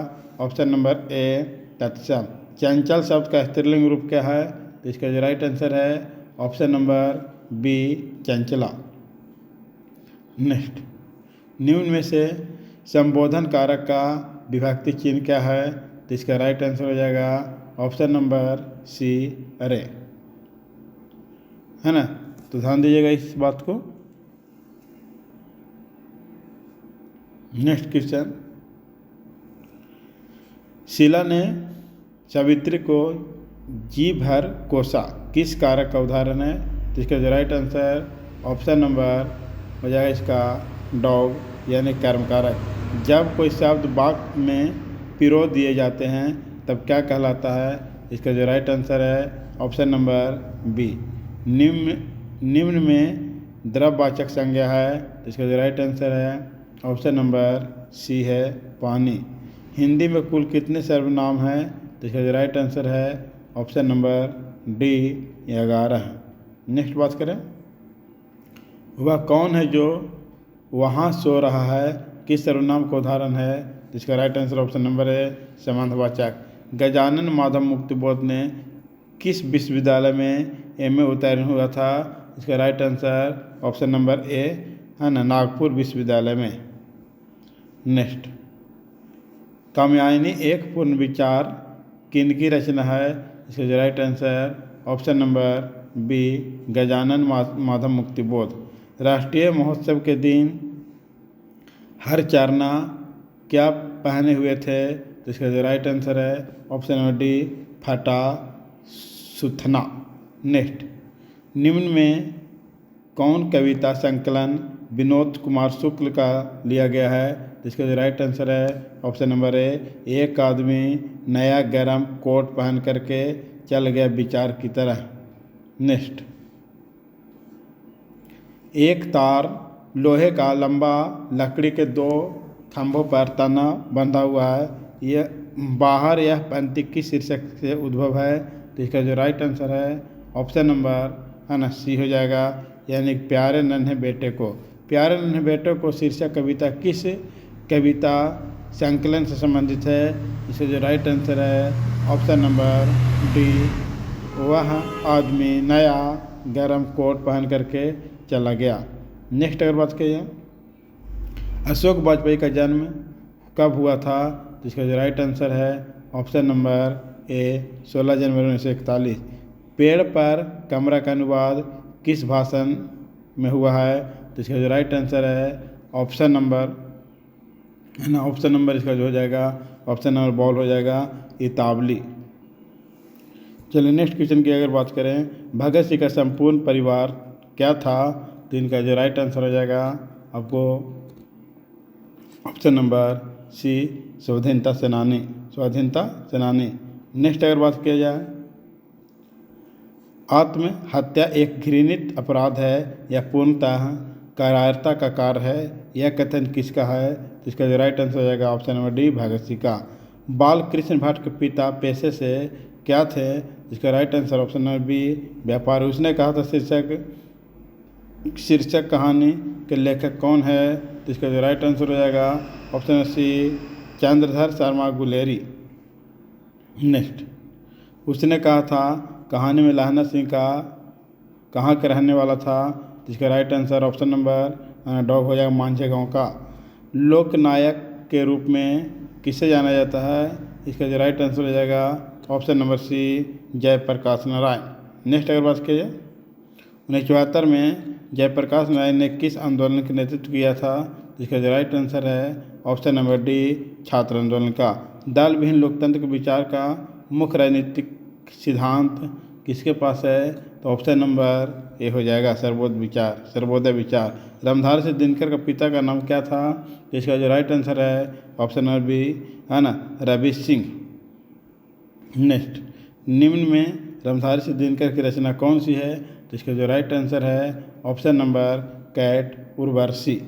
ऑप्शन नंबर ए, तत्सम। चंचल शब्द का स्त्रीलिंग रूप क्या है? तो इसका जो राइट आंसर है ऑप्शन नंबर बी, चंचला। नेक्स्ट, निम्न में से संबोधन कारक का विभक्ति चिन्ह क्या है? तो इसका राइट आंसर हो जाएगा ऑप्शन नंबर सी, अरे, है ना। तो ध्यान दीजिएगा इस बात को। नेक्स्ट क्वेश्चन, शीला ने सावित्री को जी भर कोसा किस कारक का उदाहरण है? तो इसका जो राइट आंसर ऑप्शन नंबर हो जाएगा इसका डॉग, यानी कर्म कारक। जब कोई शब्द वाक्य में पिरो दिए जाते हैं तब क्या कहलाता है? इसका जो राइट आंसर है ऑप्शन नंबर बी, निम्न में द्रव्यवाचक संज्ञा है, तो इसका जो राइट आंसर है ऑप्शन नंबर सी है, पानी। हिंदी में कुल कितने सर्वनाम हैं? तो इसका जो राइट आंसर है ऑप्शन नंबर डी, 11। नेक्स्ट बात करें, वह कौन है जो वहाँ सो रहा है किस सर्वनाम का उदाहरण है? तो इसका राइट आंसर ऑप्शन नंबर है, संबंधवाचक। गजानन माधव मुक्तिबोध ने किस विश्वविद्यालय में एमए उत्तीर्ण हुआ था? इसका राइट आंसर ऑप्शन नंबर ए, है ना, नागपुर विश्वविद्यालय में। नेक्स्ट, कामयानी एक पूर्ण विचार किनकी रचना है? इसका जो right answer option number B, Gajanan Madhav Muktibodh. राष्ट्रीय महोत्सव के दिन हर चारना क्या पहने हुए थे? तो इसका जो राइट आंसर है ऑप्शन नंबर डी, फटा सुथना। नेक्स्ट, निम्न में कौन कविता संकलन विनोद कुमार शुक्ल का लिया गया है? तो इसका जो राइट आंसर है ऑप्शन नंबर ए, एक आदमी नया गरम कोट पहन करके चल गया विचार की तरह। नेक्स्ट, एक तार लोहे का लंबा लकड़ी के दो खंभों पर तना बंधा हुआ है, यह बाहर यह पंक्ति किस शीर्षक से उद्भव है? तो इसका जो राइट आंसर है ऑप्शन नंबर है ना सी हो जाएगा, यानी प्यारे नन्हे बेटे को। प्यारे नन्हे बेटे को शीर्षक कविता किस कविता संकलन से संबंधित है? इसका जो राइट आंसर है ऑप्शन नंबर डी, वह आदमी नया गरम कोट पहन करके चला गया। नेक्स्ट अगर बात करिए, अशोक वाजपेयी का जन्म कब हुआ था? तो इसका जो राइट आंसर है ऑप्शन नंबर ए, 16 जनवरी 1941। पेड़ पर कमरा का अनुवाद किस भाषण में हुआ है? तो इसका जो राइट आंसर है ऑप्शन नंबर है ना, ऑप्शन नंबर इसका जो हो जाएगा ऑप्शन नंबर बॉल हो जाएगा इतावली। चलिए नेक्स्ट क्वेश्चन की अगर बात करें, भगत सिंह का संपूर्ण परिवार क्या था? तो इनका जो राइट आंसर हो जाएगा आपको ऑप्शन नंबर सी, स्वाधीनता सेनानी। स्वाधीनता सेनानी। नेक्स्ट अगर बात किया जाए, आत्महत्या एक घृणित अपराध है या पूर्णतः कायरता का कार्य है, यह कथन किसका है? तो इसका जो राइट आंसर हो जाएगा option number D, Bhagat Singh का। बाल कृष्ण भट्ट के पिता पेशे से क्या थे? इसका right answer option number B, व्यापार। उसने कहा था शीर्षक कहानी के लेखक कौन है? तो इसका जो राइट आंसर हो जाएगा option number C, Chandradhar Sharma Guleri. Next, उसने कहा था कहानी में लहना सिंह का कहाँ का रहने वाला था? तो इसका right answer option number dog हो जाएगा, मांझे गांव का। लोकनायक के रूप में किसे जाना जाता है? इसका जो राइट आंसर हो जाएगा option number C, Jayaprakash Narayan. Next अगर बात कीजिए, 1974 में जयप्रकाश नारायण ने किस आंदोलन का नेतृत्व किया था? इसका जो राइट आंसर है ऑप्शन नंबर डी, छात्र आंदोलन का। दल विहीन लोकतंत्र के विचार का मुख्य राजनीतिक सिद्धांत किसके पास है? तो ऑप्शन नंबर ए हो जाएगा, सर्वोदय विचार। रामधारी सिंह दिनकर का पिता का नाम क्या था? तो इसका जो राइट आंसर है ऑप्शन नंबर बी, है ना, रवि सिंह। नेक्स्ट, निम्न में रामधारी सिंह दिनकर की रचना कौन सी है? तो इसका जो राइट आंसर है ऑप्शन नंबर कैट उर्वशी।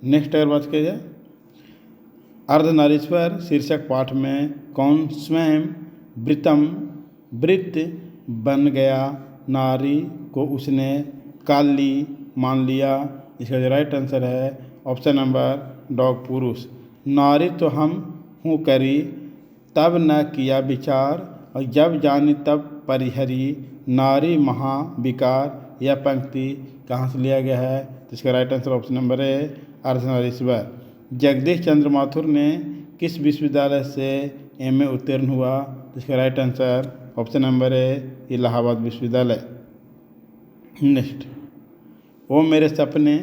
नेक्स्ट अगर बात की जाए, अर्धनारीश्वर शीर्षक पाठ में कौन स्वयं वृत्त बन गया? नारी को उसने काली मान लिया। इसका जो राइट आंसर है ऑप्शन नंबर डॉग, पुरुष। नारी तो हम हूँ करी, तब न किया विचार, और जब जानी तब परिहरी, नारी महाविकार। यह पंक्ति कहाँ से लिया गया है? तो इसका right answer option number A, Ardhanarishwar. Jagdish Chandra Mathur ने किस विश्वविद्यालय से एमए उत्तीर्ण हुआ? तो इसका right answer option number A, Allahabad विश्वविद्यालय। नेक्स्ट, ओ मेरे सपने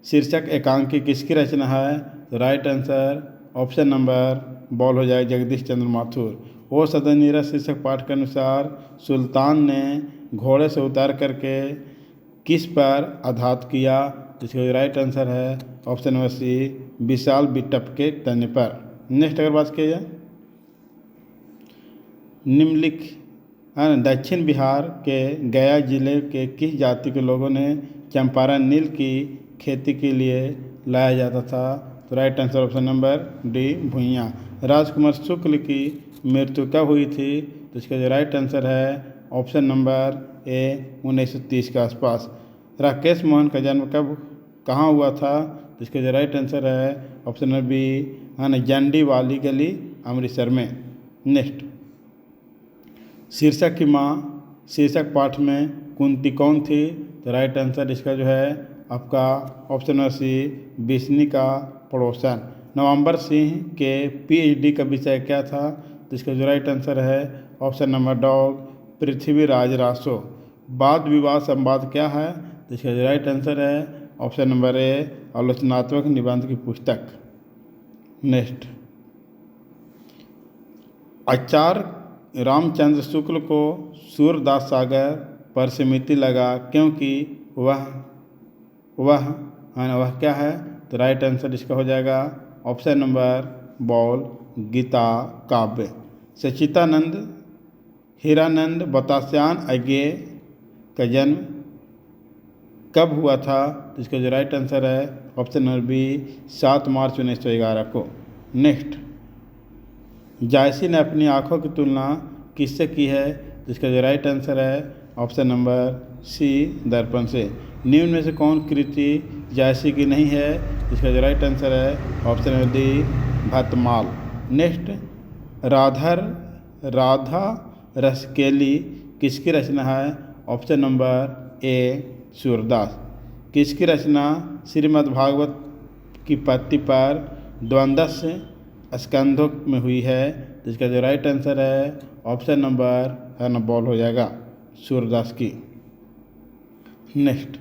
शीर्षक एकांकी किसकी रचना है? तो right answer option number ball हो जाए, जगदीश चंद्र माथुर। ओ सदन नीरज शीर्षक पाठ के अनुसार सुल्तान ने घोड़े से उतार करके किस पर आघात किया? तो इसका राइट आंसर है ऑप्शन नंबर सी, विशाल बिटप के तने पर। नेक्स्ट अगर बात की जाए, निम्नलिखित दक्षिण बिहार के गया जिले के किस जाति के लोगों ने चंपारण नील की खेती के लिए लाया जाता था? तो right answer option number D, भुइयाँ। राजकुमार शुक्ल की मृत्यु कब हुई थी? तो इसका जो राइट आंसर है ऑप्शन नंबर ए, 1930 के आसपास। राकेश मोहन का जन्म कब कहाँ हुआ था? तो इसका जो राइट आंसर है ऑप्शन नंबर बी, है ना, जंडी वाली गली, अमृतसर में। नेक्स्ट, शीर्षक की माँ शीर्षक पाठ में कुंती कौन थी? तो राइट आंसर इसका जो है आपका ऑप्शन नंबर सी, बिस्नी का पड़ोसन। नवंबर सिंह के पीएचडी का विषय क्या था? तो इसका जो राइट आंसर है option number dog, Prithviraj Raso. वाद विवाद संवाद क्या है? तो इसका जो राइट आंसर है ऑप्शन नंबर ए, आलोचनात्मक निबंध की पुस्तक। नेक्स्ट, आचार्य रामचंद्र शुक्ल को सूरदास सागर पर समिति लगा क्योंकि वह क्या है? तो राइट आंसर इसका हो जाएगा ऑप्शन नंबर बॉल गीता काव्य। सच्चिदानंद हीरानंद बतास्यान अज्ञेय का जन्म कब हुआ था? तो इसका जो राइट आंसर है ऑप्शन नंबर बी 7 मार्च 1911 को। नेक्स्ट, जायसी ने अपनी आँखों की तुलना किससे की है? तो इसका जो राइट आंसर है ऑप्शन नंबर सी दर्पण से। निम्न में से कौन कृति जायसी की नहीं है? इसका जो राइट आंसर है option number D Bhaktamal. Next, राधा रसकेली किसकी रचना है? Option number A Surdas. किसकी रचना श्रीमद्भागवत की पत्ति पर द्वंद्वस स्कंधों में हुई है? तो इसका जो राइट आंसर है ऑप्शन नंबर है ना बॉल हो जाएगा सूरदास की। नेक्स्ट,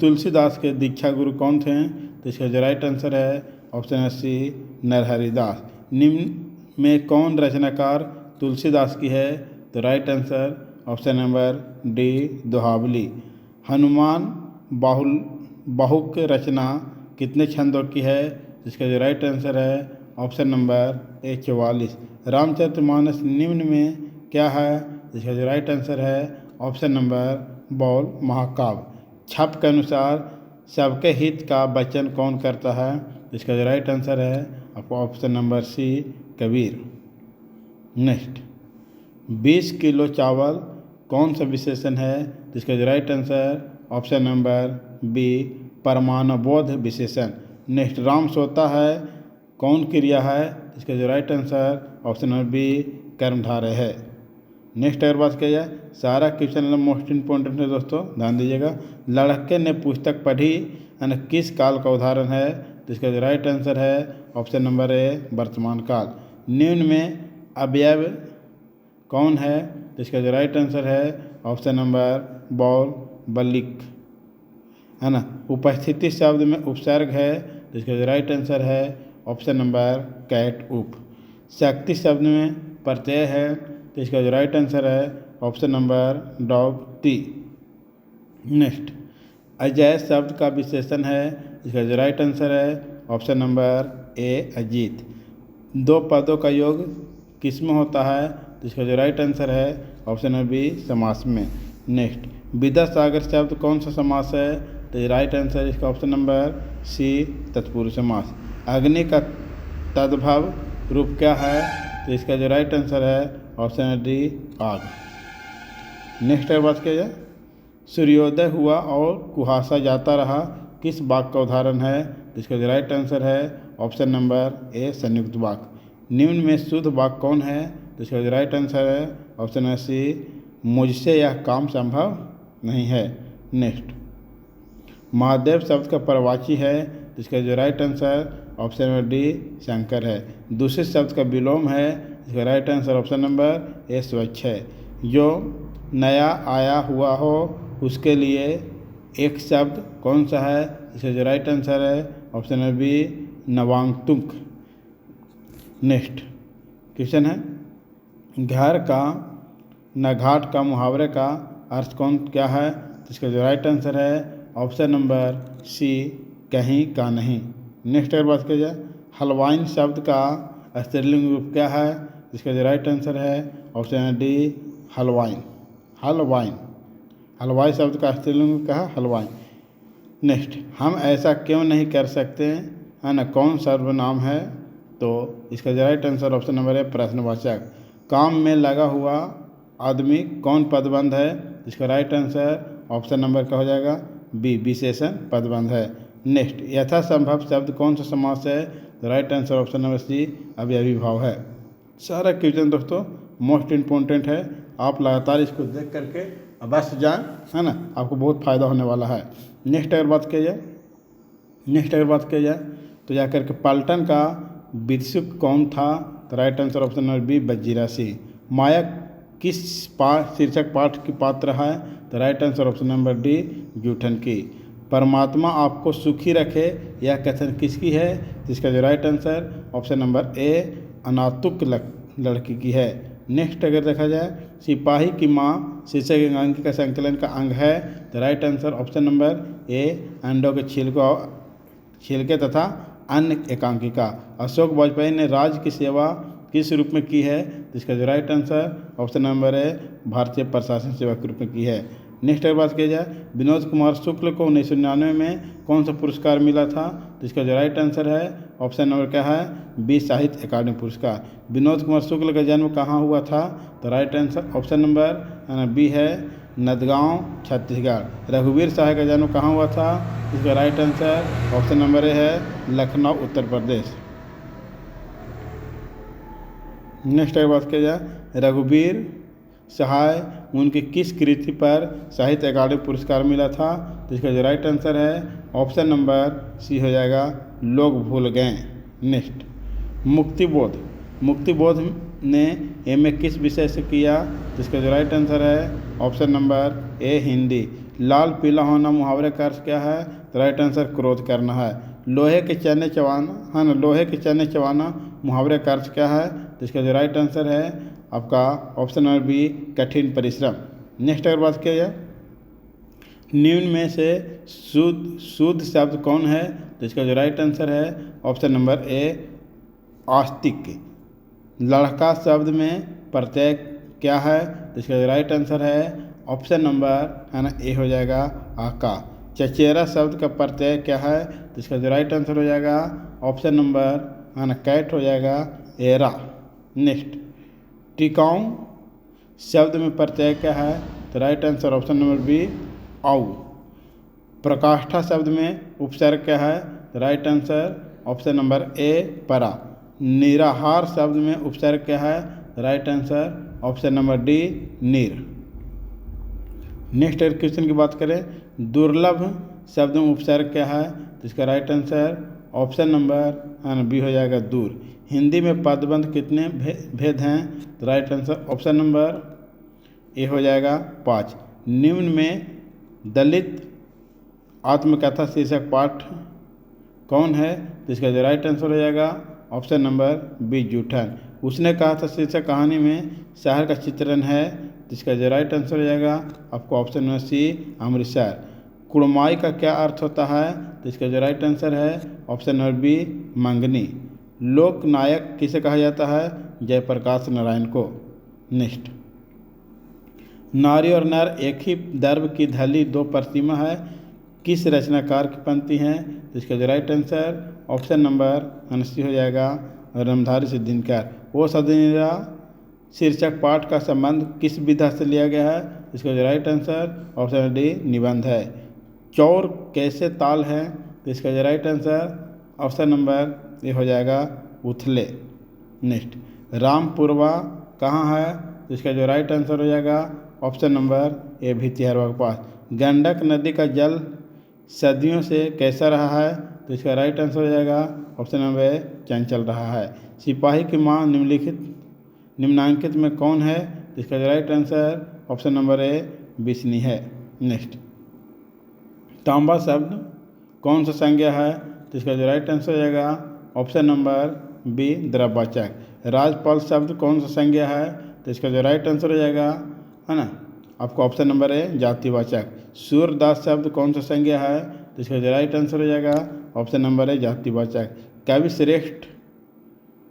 तुलसीदास के दीक्षा गुरु कौन थे? तो इसका जो राइट आंसर है ऑप्शन सी नरहरिदास। निम्न में कौन रचनाकार तुलसीदास की है? तो right answer option number D Dohavali. Hanuman Bahuk रचना कितने छंदों की है? इसका जो राइट आंसर है ऑप्शन नंबर ए 44। रामचरितमानस निम्न में क्या है? इसका जो राइट आंसर है ऑप्शन नंबर बॉल महाकाव्य। छप के अनुसार सबके हित का वचन कौन करता है? इसका जो राइट आंसर है option number C Kabir. Next, 20 kilo चावल कौन सा विशेषण है? इसका जो right answer option number B परमाणुबोध विशेषण। नेक्स्ट, राम सोता है कौन क्रिया है? इसका जो right answer option number B कर्मधारय है। नेक्स्ट अगर बात किया जाए, सारा क्वेश्चन मोस्ट इंपॉर्टेंट है दोस्तों, ध्यान दीजिएगा। लड़के ने पुस्तक पढ़ी यानी किस काल का उदाहरण है? तो इसका जो राइट आंसर है ऑप्शन नंबर ए वर्तमान काल। निम्न में अवयव कौन है? तो इसका जो राइट आंसर है ऑप्शन नंबर बॉल बल्लिक है ना। उपस्थिति शब्द में उपसर्ग है, तो इसका जो राइट आंसर है ऑप्शन नंबर कैट उप। शक्ति शब्द में प्रत्यय है, तो इसका जो राइट आंसर है option number dog T. Next, Ajay शब्द का विशेषण है, इसका जो राइट आंसर है ऑप्शन नंबर ए अजीत। 2 पदों का योग किस में होता है? तो इसका जो राइट आंसर है ऑप्शन नंबर बी समास में। नेक्स्ट, विद्यासागर शब्द कौन सा समास है? तो राइट आंसर इसका ऑप्शन नंबर सी तत्पुरुष समास। अग्नि का तद्भव रूप क्या है? तो इसका जो राइट आंसर है ऑप्शन नंबर डी आग। नेक्स्ट अगर बात किया जाए, सूर्योदय हुआ और कुहासा जाता रहा किस वाक्य का उदाहरण है? तो इसका जो राइट आंसर है ऑप्शन नंबर ए संयुक्त वाक्य। निम्न में शुद्ध वाक्य कौन है? तो इसका जो राइट आंसर है ऑप्शन नंबर सी मुझसे यह काम संभव नहीं है। नेक्स्ट, महादेव शब्द का परवाची है, तो इसका जो right answer option number D Shankar है। दूसरे शब्द का विलोम है, इसका राइट आंसर ऑप्शन नंबर ए स्वच्छ है। जो नया आया हुआ हो उसके लिए एक शब्द कौन सा है? इसका जो राइट आंसर है ऑप्शन नंबर बी नवांगतुक। नेक्स्ट क्वेश्चन है, घर का न घाट का मुहावरे का अर्थ क्या है? तो इसका जो राइट आंसर है ऑप्शन नंबर सी कहीं का नहीं। नेक्स्ट अगर बात किया जाए, हलवाइन शब्द का स्त्रीलिंग रूप क्या है? इसका जो राइट आंसर है ऑप्शन नंबर डी हलवाइन। हलवाई शब्द का स्त्रीलिंग रूप क्या है? हलवाइन। नेक्स्ट, हम ऐसा क्यों नहीं कर सकते है ना, कौन सर्वनाम है? तो इसका जो राइट आंसर ऑप्शन नंबर है प्रश्नवाचक। काम में लगा हुआ आदमी कौन पदबंध है? इसका राइट आंसर ऑप्शन नंबर का हो जाएगा बी विशेषण पदबंध है। नेक्स्ट, यथासंभव शब्द कौन सा समास है? तो right answer option number C अवयवी भाव है। सारा क्वेश्चन दोस्तों मोस्ट इम्पोर्टेंट है, आप लगातार इसको देख करके अवश्य जाएं, है ना, आपको बहुत फ़ायदा होने वाला है। नेक्स्ट अगर बात किया जाए तो जाकर के पलटन का विदुषक कौन था? तो right answer option number B Wazira Singh. माया किस शीर्षक पाठ की पात्र है? तो right answer option number D Joothan की। परमात्मा आपको सुखी रखे, यह कथन किसकी है? तो इसका जो right answer option number A अनातुक लड़की की है। नेक्स्ट अगर देखा जाए, सिपाही की माँ शीर्षक एकांकी का संकलन का अंग है, तो राइट आंसर ऑप्शन नंबर ए अंडों के छिलके तथा अन्य एकांकिका। अशोक वाजपेयी ने राज्य की सेवा किस रूप में की है? तो इसका जो राइट आंसर ऑप्शन नंबर ए भारतीय प्रशासन सेवा के रूप में की है। नेक्स्ट अगर बात की जाए, विनोद कुमार शुक्ल को 1999 में कौन सा पुरस्कार मिला था? तो इसका जो राइट आंसर है ऑप्शन नंबर क्या है? बी साहित्य अकादमी पुरस्कार। विनोद कुमार शुक्ल का जन्म कहाँ हुआ था? तो right answer option number B है नदगांव छत्तीसगढ़। रघुवीर साहब का जन्म कहाँ हुआ था? इसका राइट आंसर ऑप्शन नंबर ए है लखनऊ उत्तर प्रदेश। नेक्स्ट अगर बात की जाए, रघुवीर सहाय उनकी किस कृति पर साहित्य अकादमी पुरस्कार मिला था? तो इसका जो राइट आंसर है ऑप्शन नंबर सी हो जाएगा लोग भूल गए। नेक्स्ट, मुक्तिबोध ने एमए किस विषय से किया? तो इसका जो राइट आंसर है ऑप्शन नंबर ए हिंदी। लाल पीला होना मुहावरे का अर्थ क्या है? तो राइट आंसर क्रोध करना है। लोहे के चने चबाना है ना, लोहे के चने चबाना मुहावरे का अर्थ क्या है? तो इसका जो राइट आंसर है आपका ऑप्शन नंबर बी कठिन परिश्रम। नेक्स्ट अगर बात किया जाए, निम्न में से शुद्ध शब्द कौन है? तो इसका जो राइट आंसर है ऑप्शन नंबर ए आस्तिक। लड़का शब्द में प्रत्यय क्या है? तो इसका जो राइट आंसर है ऑप्शन नंबर है ना ए हो जाएगा आका। चचेरा शब्द का प्रत्यय क्या है? तो इसका जो राइट आंसर हो जाएगा ऑप्शन नंबर है ना कैट हो जाएगा एरा। नेक्स्ट, टिकाऊ शब्द में प्रत्यय क्या है? तो right answer option number B औ। प्रकाष्ठा शब्द में उपसर्ग क्या है? तो right answer option number A परा। निराहार शब्द में उपसर्ग क्या है? तो right answer option number D नीर। नेक्स्ट क्वेश्चन की बात करें, दुर्लभ शब्द में उपसर्ग क्या है? तो इसका right answer option number B हो जाएगा दूर। हिंदी में पदबंध कितने भेद हैं? तो राइट आंसर ऑप्शन नंबर ए हो जाएगा 5। निम्न में दलित आत्मकथा शीर्षक पाठ कौन है? तो इसका जो राइट आंसर हो जाएगा ऑप्शन नंबर बी जूठन। उसने कहा था शीर्षक कहानी में शहर का चित्रण है, तो इसका जो राइट आंसर हो जाएगा आपको ऑप्शन नंबर सी अमृतसर। कुड़माई का क्या अर्थ होता है? तो इसका जो राइट आंसर है ऑप्शन नंबर बी मंगनी। लोक नायक किसे कहा जाता है? जयप्रकाश नारायण को। नेक्स्ट, नारी और नर एक ही दर्भ की धली दो प्रतिमा है, किस रचनाकार की पंक्ति हैं? तो इसका जो right answer option number C हो जाएगा रमधारी सिद्धिनकर। वो सदनीरा शीर्षक पाठ का संबंध किस विधा से लिया गया है? इसका जो राइट आंसर ऑप्शन डी निबंध है। चौर कैसे ताल है? तो इसका जो राइट आंसर ऑप्शन नंबर ये हो जाएगा उथले। नेक्स्ट, रामपुरवा कहाँ है? तो इसका जो राइट आंसर हो जाएगा ऑप्शन नंबर ए भितिहरवा के पास। गंडक नदी का जल सदियों से कैसा रहा है? तो इसका राइट आंसर हो जाएगा ऑप्शन नंबर ए चंचल रहा है। सिपाही की माँ निम्नांकित में कौन है? तो इसका जो right answer option number A Bisni है। नेक्स्ट, तांबा शब्द कौन सा संज्ञा है? तो इसका जो राइट आंसर हो जाएगा ऑप्शन नंबर बी द्रव्यवाचक। राजपाल शब्द कौन सा संज्ञा है? तो इसका जो राइट आंसर हो जाएगा है ना आपको ऑप्शन नंबर ए जातिवाचक। सूरदास शब्द कौन सा संज्ञा है? तो इसका जो राइट आंसर हो जाएगा ऑप्शन नंबर ए जातिवाचक। कवि श्रेष्ठ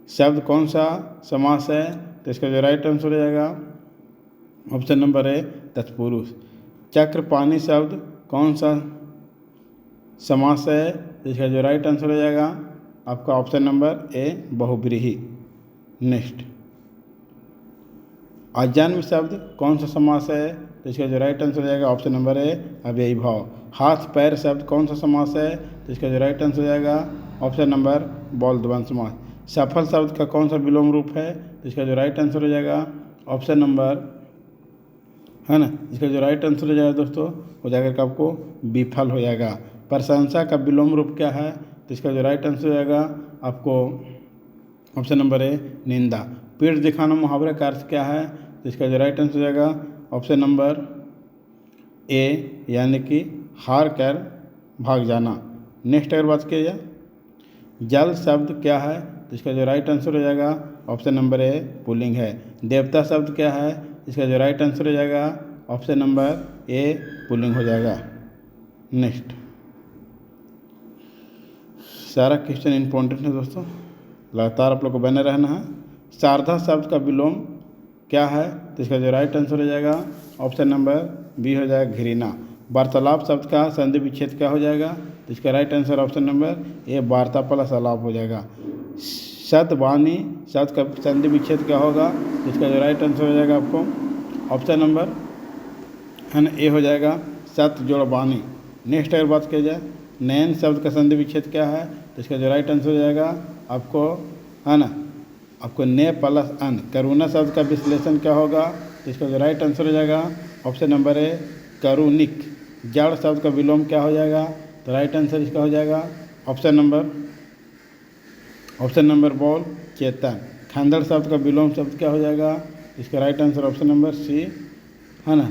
शब्द कौन सा समास है? तो इसका जो राइट आंसर हो जाएगा ऑप्शन नंबर ए तत्पुरुष। चक्रपाणी शब्द कौन सा समास है? तो इसका जो राइट आंसर हो जाएगा आपका ऑप्शन नंबर ए बहुब्रीहि। नेक्स्ट, अजन्म शब्द कौन सा समास है? तो इसका जो राइट आंसर हो जाएगा ऑप्शन नंबर ए अव्ययी भाव। हाथ पैर शब्द कौन सा समास है? तो इसका जो राइट आंसर हो जाएगा ऑप्शन नंबर बौल द्वंद समास। सफल शब्द का कौन सा विलोम रूप है? तो इसका जो राइट आंसर हो जाएगा ऑप्शन नंबर है ना इसका जो राइट आंसर हो जाएगा दोस्तों हो जाएगा कि आपको विफल हो जाएगा। प्रशंसा का विलोम रूप क्या है? तो इसका जो राइट आंसर हो जाएगा आपको ऑप्शन नंबर ए निंदा। पीठ दिखाना मुहावरे का अर्थ क्या है? तो इसका जो राइट आंसर हो जाएगा ऑप्शन नंबर ए यानी कि हार कर भाग जाना। नेक्स्ट अगर बात किया जाए, जल शब्द क्या है, तो इसका जो राइट आंसर हो जाएगा ऑप्शन नंबर ए पुल्लिंग है। देवता शब्द क्या है, इसका जो राइट आंसर हो जाएगा ऑप्शन नंबर ए पुल्लिंग हो जाएगा। नेक्स्ट, सारा क्वेश्चन इंपॉर्टेंट है दोस्तों, लगातार आप लोग को बने रहना है। शारदा शब्द का विलोम क्या है, तो इसका जो राइट आंसर हो जाएगा ऑप्शन नंबर बी हो जाएगा घृणा। वार्तालाप शब्द का संधि विच्छेद क्या हो जाएगा, तो इसका राइट आंसर ऑप्शन नंबर ए वार्ता प्लस अलाप हो जाएगा। शतवाणी शब्द का संधि विच्छेद क्या होगा, तो इसका जो राइट आंसर हो जाएगा आपको ऑप्शन नंबर है ना ए हो जाएगा सत जोड़ वाणी। नेक्स्ट अगर बात किया जाए, नयन शब्द का संधि विच्छेद क्या है, तो इसका जो राइट आंसर हो जाएगा आपको है ना आपको ने प्लस अन। करुणा शब्द का विश्लेषण क्या होगा, तो इसका जो राइट आंसर हो जाएगा ऑप्शन नंबर ए करुणिक। जड़ शब्द का विलोम क्या हो जाएगा, तो राइट आंसर इसका हो जाएगा ऑप्शन नंबर बॉल चेतन। खंडर शब्द का विलोम शब्द क्या हो जाएगा, इसका right answer option number C है ना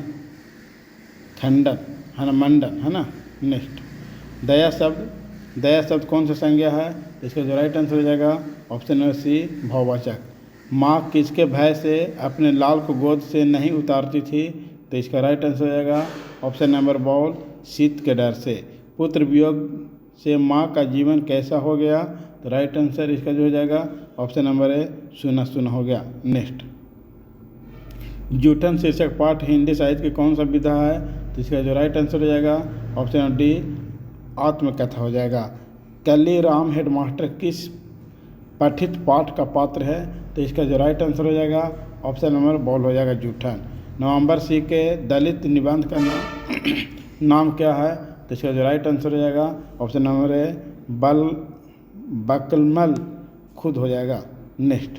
खंडन है ना मंडन है ना। नेक्स्ट, दया शब्द कौन सा संज्ञा है, तो इसका जो राइट आंसर हो जाएगा ऑप्शन नंबर सी भाववाचक। माँ किसके भय से अपने लाल को गोद से नहीं उतारती थी, तो इसका राइट आंसर हो जाएगा ऑप्शन नंबर बॉल शीत के डर से। पुत्र वियोग से माँ का जीवन कैसा हो गया, तो राइट आंसर इसका जो हो जाएगा ऑप्शन नंबर ए सुना सुना हो गया। नेक्स्ट, जूठन शीर्षक पाठ हिंदी साहित्य की कौन सा विधा है, तो इसका जो राइट आंसर हो जाएगा ऑप्शन नंबर डी आत्मकथा हो जाएगा। कल्ली राम हेडमास्टर किस पठित पाठ का पात्र है, तो इसका जो राइट आंसर हो जाएगा ऑप्शन नंबर बॉल हो जाएगा जूठन। नवंबर सी के दलित निबंध का नाम क्या है, तो इसका जो राइट आंसर हो जाएगा ऑप्शन नंबर ए बकलमल खुद हो जाएगा। नेक्स्ट,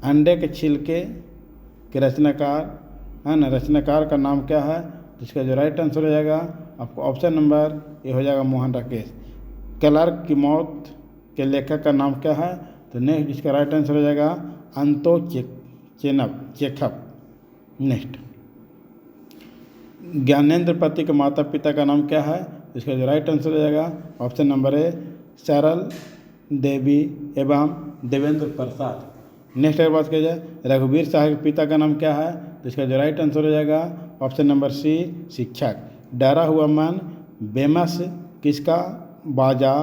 अंडे के छिलके के रचनाकार का नाम क्या है, तो इसका जो राइट आंसर हो जाएगा आपको ऑप्शन नंबर ए हो जाएगा मोहन राकेश। क्लर्क की मौत के लेखक का नाम क्या है, तो नेक्स्ट इसका राइट आंसर हो जाएगा अंतो चेखव। नेक्स्ट, ज्ञानेंद्र पति के माता पिता का नाम क्या है, तो इसका जो राइट आंसर हो जाएगा ऑप्शन नंबर ए सरल देवी एवं देवेंद्र प्रसाद। नेक्स्ट अगर बात किया जाए, रघुवीर साहब के पिता का नाम क्या है, तो इसका जो राइट आंसर हो जाएगा ऑप्शन नंबर सी शिक्षक। डरा हुआ मन बेमस किसका बाजा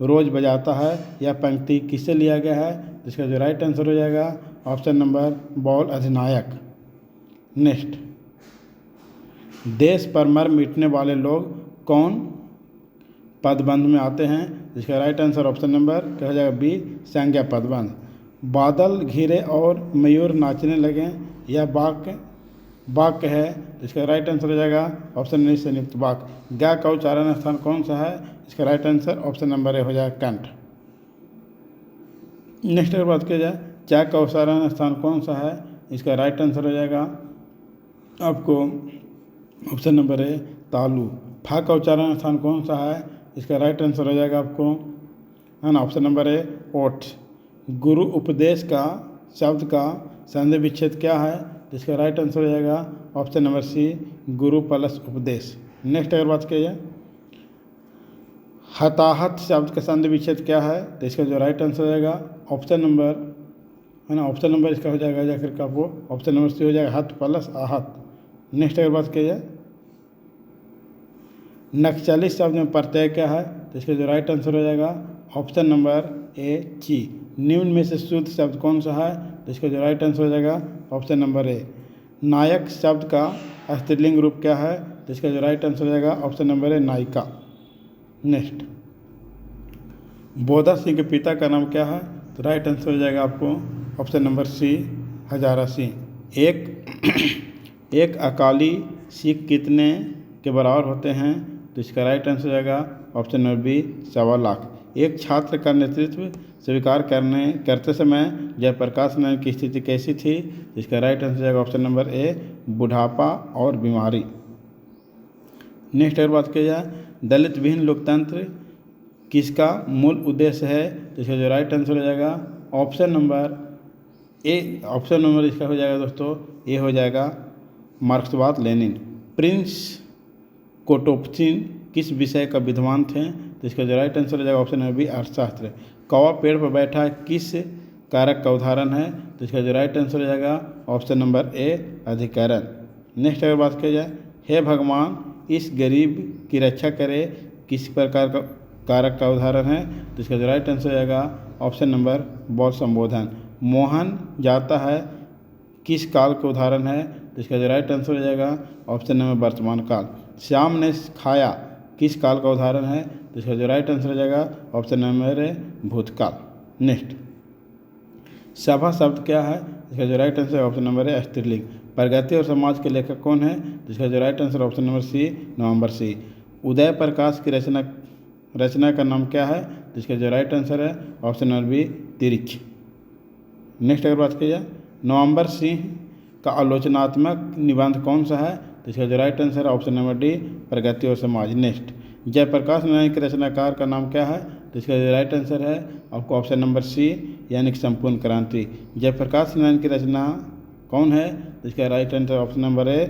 रोज बजाता है, यह पंक्ति किससे लिया गया है, तो इसका जो राइट आंसर हो जाएगा ऑप्शन नंबर बॉल अधिनायक। नेक्स्ट, देश पर मर मिटने वाले लोग कौन पदबंध में आते हैं, इसका राइट आंसर ऑप्शन नंबर क्या हो जाएगा बी संज्ञा पदबंध। बादल घिरे और मयूर नाचने लगे, यह वाक्य है, तो इसका राइट आंसर हो जाएगा ऑप्शन नंबर संयुक्त वाक्य। गा का उच्चारण स्थान कौन सा है, इसका राइट आंसर ऑप्शन नंबर ए हो जाएगा कंठ। नेक्स्ट अगर बात किया जाए, चा का उच्चारण स्थान कौन सा है, इसका राइट आंसर हो जाएगा आपको ऑप्शन नंबर ए तालु। फा का उच्चारण स्थान कौन सा है, इसका राइट आंसर हो जाएगा आपको है ना ऑप्शन नंबर ए ओठ। गुरु उपदेश का शब्द का संधि विच्छेद क्या है, तो इसका राइट आंसर हो जाएगा ऑप्शन नंबर सी गुरु प्लस उपदेश। नेक्स्ट अगर बात किया जाए, हताहत शब्द का संधि विच्छेद क्या है, तो इसका जो राइट आंसर हो जाएगा ऑप्शन नंबर है ना ऑप्शन नंबर इसका हो जाएगा जाकर के आपको ऑप्शन नंबर सी हो जाएगा हत प्लस आहत। नेक्स्ट अगर बात किया जाए, नक्सली शब्द में प्रत्यय क्या है, तो इसका जो राइट आंसर हो जाएगा ऑप्शन नंबर ए ची। निम्न में से शुद्ध शब्द कौन सा है, तो इसका जो राइट आंसर हो जाएगा ऑप्शन नंबर ए। नायक शब्द का स्त्रीलिंग रूप क्या है, तो इसका जो राइट आंसर हो जाएगा ऑप्शन नंबर ए नायिका। नेक्स्ट, बोधा सिंह के पिता का नाम क्या है, तो राइट आंसर हो जाएगा आपको ऑप्शन नंबर सी हजारा सिंह। एक अकाली सिख कितने के बराबर होते हैं, तो इसका राइट आंसर हो जाएगा ऑप्शन नंबर बी 1.25 लाख। एक छात्र का नेतृत्व स्वीकार करते समय जयप्रकाश नारायण की स्थिति कैसी थी, तो इसका राइट आंसर हो जाएगा ऑप्शन नंबर ए बुढ़ापा और बीमारी। नेक्स्ट अगर बात किया जाए, दलित विहीन लोकतंत्र किसका मूल उद्देश्य है, तो इसका जो राइट आंसर हो जाएगा ऑप्शन नंबर ए। ऑप्शन नंबर इसका हो जाएगा दोस्तों ए हो जाएगा मार्क्सवाद लेनिन। प्रिंस कोटोप्चिन किस विषय का विद्वान थे? तो इसका जो राइट आंसर हो जाएगा ऑप्शन नंबर बी अर्थशास्त्र। कौवा पेड़ पर बैठा है किस कारक का उदाहरण है? तो इसका जो राइट आंसर हो जाएगा ऑप्शन नंबर ए अधिकरण। नेक्स्ट अगर बात की जाए, हे भगवान इस गरीब की रक्षा करे किस प्रकार का कारक का उदाहरण है? तो इसका जो राइट आंसर हो जाएगा ऑप्शन नंबर बॉल संबोधन। मोहन जाता है किस काल का उदाहरण है? तो इसका जो राइट आंसर हो जाएगा ऑप्शन नंबर वर्तमान काल। श्याम ने खाया किस काल का उदाहरण है? तो इसका जो राइट आंसर हो जाएगा ऑप्शन नंबर ए भूतकाल। नेक्स्ट, सभा शब्द क्या है? इसका जो राइट आंसर ऑप्शन नंबर ए स्त्रीलिंग। प्रगति और समाज के लेखक कौन है? तो इसका जो right answer option number C नवंबर सी। उदय प्रकाश की रचना का नाम क्या है? तो इसका जो राइट आंसर है option number B Tirich. Next अगर बात की जाए, नवंबर सिंह का आलोचनात्मक निबंध कौन सा है? तो इसका जो राइट आंसर है ऑप्शन नंबर डी प्रगति और समाज। नेक्स्ट, जयप्रकाश नारायण के रचनाकार का नाम क्या है? तो इसका जो राइट आंसर है आपको ऑप्शन नंबर सी यानी कि संपूर्ण क्रांति। जयप्रकाश नारायण की रचना कौन है? तो इसका right answer option number A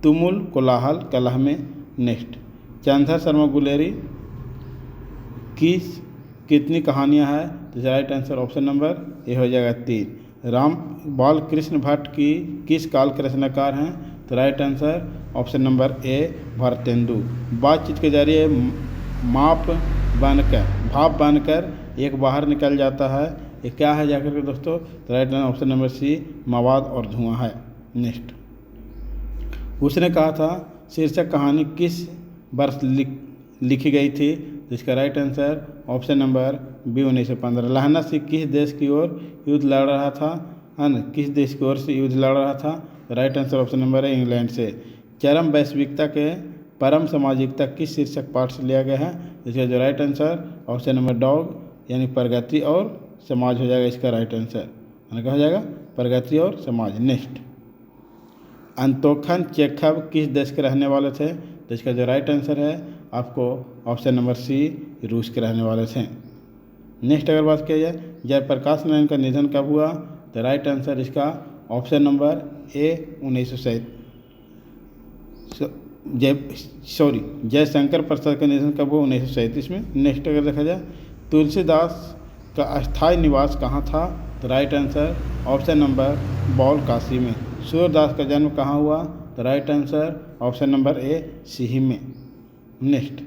तुमुल कोलाहल कलह में। नेक्स्ट, चंद्र शर्मा गुलेरी की कितनी कहानियां हैं? तो इसका राइट आंसर ऑप्शन नंबर ए हो जाएगा 3। राम बाल कृष्ण भट्ट की किस काल के रचनाकार हैं? तो राइट आंसर ऑप्शन नंबर ए भारतेंदु। बातचीत के जरिए भाप बनकर एक बाहर निकल जाता है, ये क्या है जाकर के दोस्तों? तो right answer option number C मवाद और धुआं है। नेक्स्ट, उसने कहा था शीर्षक कहानी किस वर्ष लिखी गई थी? तो इसका right answer option number B 1915। Lahna Singh किस देश की ओर युद्ध लड़ रहा था? है ना, किस देश की ओर से युद्ध लड़ रहा था? तो राइट आंसर ऑप्शन नंबर है इंग्लैंड से। चरम वैश्विकता के परम सामाजिकता किस शीर्षक पाठ से लिया गया है? इसका जो right answer option number dog यानी प्रगति और समाज हो जाएगा इसका राइट आंसर। क्या हो जाएगा? प्रगति और समाज। नेक्स्ट, अंतोखन चेखव किस देश के रहने वाले थे? तो इसका जो राइट आंसर है आपको ऑप्शन नंबर सी रूस के रहने वाले थे। नेक्स्ट अगर बात किया जाए, जयप्रकाश नारायण का निधन कब हुआ? तो राइट आंसर इसका ऑप्शन नंबर ए 1937। जयशंकर प्रसाद का निधन कब हुआ? 1937 में। नेक्स्ट अगर देखा जाए, तुलसीदास का अस्थायी निवास कहाँ था? तो right answer option number ball Kashi में। सूरदास का जन्म कहाँ हुआ? तो right answer option number A Sihi में। नेक्स्ट,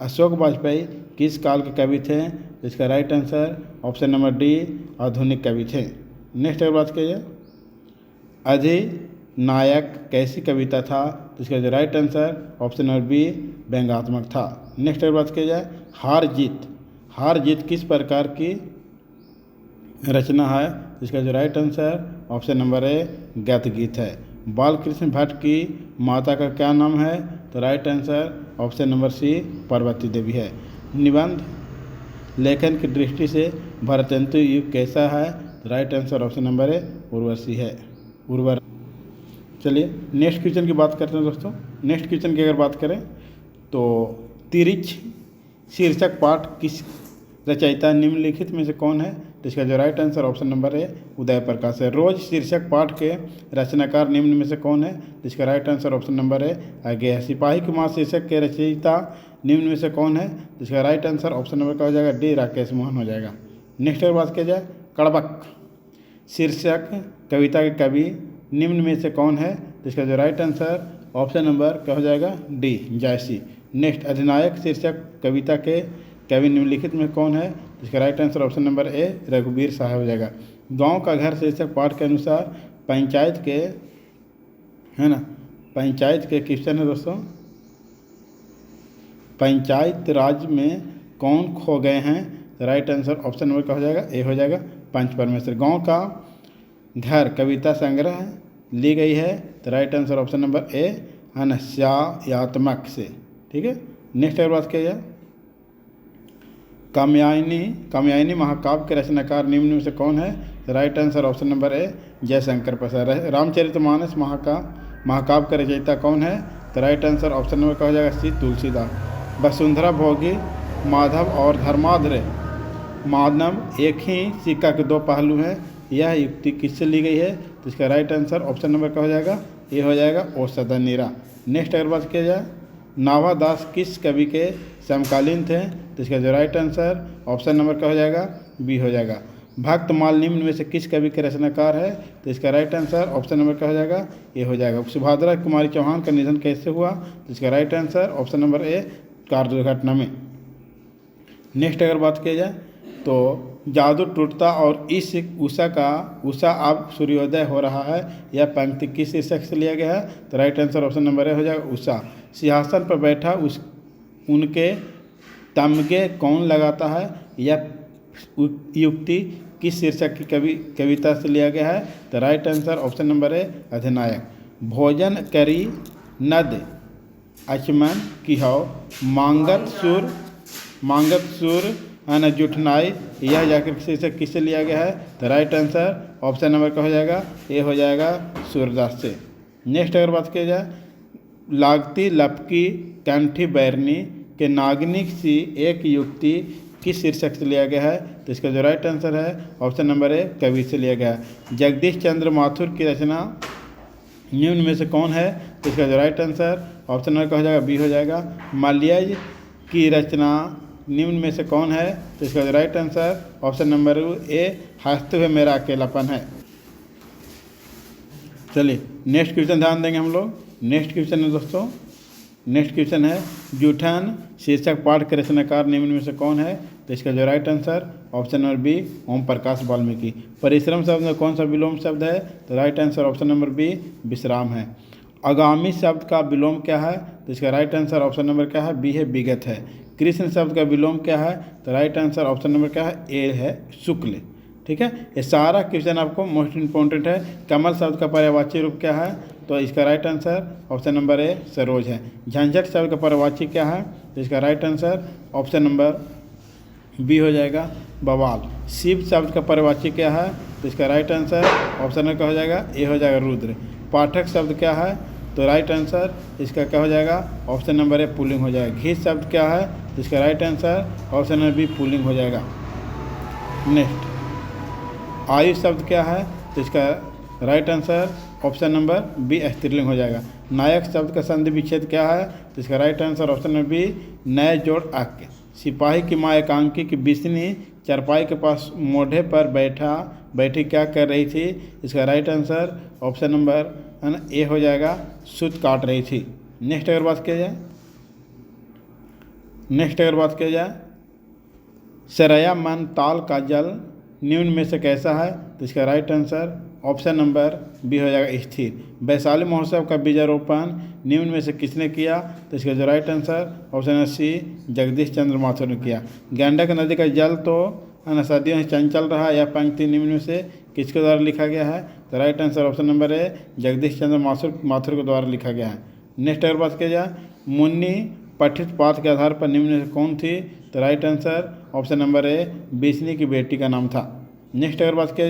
अशोक वाजपेयी किस काल के कवि थे? तो इसका right answer option number D आधुनिक कवि थे। नेक्स्ट अगर बात की जाए, अधिनायक कैसी कविता था? तो इसका जो right answer option number B व्यंग्यात्मक था। नेक्स्ट अगर बात की जाए, हार जीत किस प्रकार की रचना है? तो इसका जो राइट आंसर ऑप्शन नंबर ए गद्य गीत है। बालकृष्ण भट्ट की माता का क्या नाम है? तो right answer option number C Parvati Devi है। निबंध लेखन की दृष्टि से भारतेंदु युग कैसा है? तो राइट आंसर ऑप्शन नंबर ए उर्वशी है। चलिए नेक्स्ट क्वेश्चन की बात करते हैं दोस्तों। नेक्स्ट क्वेश्चन की अगर बात करें तो तिरिच शीर्षक पाठ किस रचयिता निम्नलिखित में से कौन है? तो इसका जो राइट आंसर ऑप्शन नंबर है उदय प्रकाश है। रोज शीर्षक पाठ के रचनाकार निम्न में से कौन है? तो इसका राइट आंसर ऑप्शन नंबर है आगे है। सिपाही की मां शीर्षक के रचयिता निम्न में से कौन है? तो इसका राइट आंसर ऑप्शन नंबर का हो जाएगा डी राकेश मोहन हो जाएगा। नेक्स्ट अगर बात की जाए, कड़बक शीर्षक कविता के कवि निम्न में से कौन है? तो इसका जो राइट आंसर ऑप्शन नंबर क्या हो जाएगा डी जायसी। नेक्स्ट, अधिनायक शीर्षक कविता के कवि निम्नलिखित में कौन है? तो इसका राइट आंसर ऑप्शन नंबर ए रघुवीर साहब हो जाएगा। गांव का घर शीर्षक पाठ के अनुसार पंचायत के क्वेश्चन है दोस्तों, पंचायत राज में कौन खो गए हैं? तो राइट आंसर ऑप्शन नंबर क्या हो जाएगा ए हो जाएगा पंच परमेश्वर। गाँव का घर कविता संग्रह ली गई है, तो right answer option number A अनस्यायात्मक से। ठीक है। नेक्स्ट अगर बात किया जाए, कामयानी महाकाव्य के रचनाकार निम्न में से कौन है? तो right answer option number A Jaishankar Prasad. Ramcharitmanas महाकाव्य का रचयिता कौन है? तो राइट आंसर ऑप्शन नंबर का हो जाएगा सी तुलसीदास। वसुंधरा भोगी माधव और धर्माद्र मानव एक ही सिक्का के दो पहलू हैं, यह युक्ति किससे ली गई है? तो इसका राइट आंसर ऑप्शन नंबर का हो जाएगा ये हो जाएगा ओ सदनीरा। नेक्स्ट अगर बात किया जाए, नाभादास किस कवि के समकालीन थे? तो इसका जो राइट आंसर ऑप्शन नंबर क्या हो जाएगा? बी हो जाएगा। भक्तमाल निम्न में से किस कवि के रचनाकार है? तो इसका राइट आंसर ऑप्शन नंबर क्या हो जाएगा? ए हो जाएगा। सुभद्रा कुमारी चौहान का निधन कैसे हुआ? तो इसका राइट आंसर ऑप्शन नंबर ए, कार दुर्घटना में। नेक्स्ट अगर बात किया जाए तो जादू टूटता और इस उषा अब सूर्योदय हो रहा है, यह पंक्ति किस शीर्षक से लिया गया है? तो राइट आंसर ऑप्शन नंबर ए हो जाएगा, उषा। सिंहासन पर बैठा उनके तमगे कौन लगाता है, यह युक्ति किस शीर्षक की कविता से लिया गया है? तो right answer option number A, अधिनायक। भोजन करी नद अचमन किहो मांगत सुर न जुठनाई, यह जाकर शीर्षक किससे लिया गया है? तो राइट आंसर ऑप्शन नंबर का हो जाएगा? ए हो जाएगा, सूरदास से। नेक्स्ट अगर बात किया जाए, लागती लपकी कंठी बैरनी के नागनिक सी एक युक्ति किस शीर्षक से लिया गया है? तो इसका जो राइट आंसर है ऑप्शन नंबर ए, कवि से लिया गया है। जगदीश चंद्र माथुर की रचना निम्न में से कौन है? तो इसका जो राइट आंसर ऑप्शन नंबर का हो जाएगा? बी हो जाएगा। माल्यज की रचना निम्न में से कौन है? तो इसका जो राइट आंसर ऑप्शन नंबर ए, हंसते हुए मेरा अकेलापन है। चलिए नेक्स्ट क्वेश्चन ध्यान देंगे हम लोग। नेक्स्ट क्वेश्चन है दोस्तों, नेक्स्ट क्वेश्चन है जूठन शीर्षक पाठ के रचनाकार निम्न में से कौन है? तो इसका जो right answer option number B, Om Prakash Valmiki. परिश्रम शब्द में कौन सा विलोम शब्द है? तो right answer option number B, विश्राम है। आगामी शब्द का विलोम क्या है? तो इसका राइट आंसर ऑप्शन नंबर क्या है? बी है, विगत है। कृष्ण शब्द का विलोम क्या है? तो राइट आंसर ऑप्शन नंबर क्या है? ए है, शुक्ल। ठीक है, ये सारा क्वेश्चन आपको मोस्ट इंपॉर्टेंट है। कमल शब्द का पर्यायवाची रूप क्या है? तो इसका right answer option number A, सरोज है। झंझट शब्द का पर्यायवाची क्या है? तो इसका right answer option number B हो जाएगा, बवाल। शिव शब्द का पर्यायवाची क्या है? तो इसका राइट आंसर ऑप्शन नंबर क्या हो जाएगा? ए हो जाएगा, रुद्र। पाठक शब्द क्या है? तो राइट आंसर इसका क्या हो जाएगा? ऑप्शन नंबर ए, पुल्लिंग हो जाएगा। घी शब्द क्या है? इसका right answer option number B, पुल्लिंग हो जाएगा। नेक्स्ट, आयु शब्द क्या है? तो इसका right answer option number B, स्त्रीलिंग हो जाएगा। नायक शब्द का संधि विच्छेद क्या है? तो इसका right answer option number B, नए जोड़ अक। सिपाही की माँ एकांकी की बिस्नी चारपाई के पास मोढ़े पर बैठी क्या कर रही थी? इसका राइट आंसर ऑप्शन नंबर ए हो जाएगा, सूत काट रही थी। नेक्स्ट अगर बात किया जाए, सरया मन ताल का जल निम्न में से कैसा है? तो इसका right answer option number B हो जाएगा, स्थिर। वैशाली महोत्सव का बीजारोपण निम्न में से किसने किया? तो इसका जो right answer option number C, Jagdish Chandra Mathur ने किया। गंडक नदी का जल तो सदियों से चंचल रहा, यह पंक्ति निम्न में से किसके द्वारा लिखा गया है? तो right answer option number A, Jagdish Chandra Mathur के द्वारा लिखा गया है। नेक्स्ट अगर बात किया जाए, मुन्नी पठित पाठ के आधार पर निम्न में से कौन थी? तो right answer option number A, Bisni की बेटी का नाम था। नेक्स्ट अगर बात किया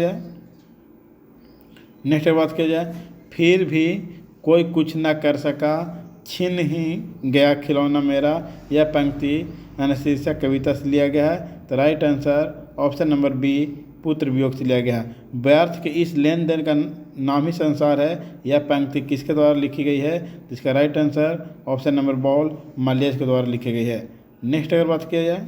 जाए, फिर भी कोई कुछ न कर सका, छिन ही गया खिलौना मेरा, यह पंक्ति शीर्षक कविता से लिया गया है। तो right answer option number B, पुत्र वियोग से लिया गया है। व्यर्थ के इस लेन देन का नाम ही संसार है, यह पंक्ति किसके द्वारा लिखी गई है? तो इसका right answer option number ball, Malayaj के द्वारा लिखी गई है। नेक्स्ट अगर बात किया जाए,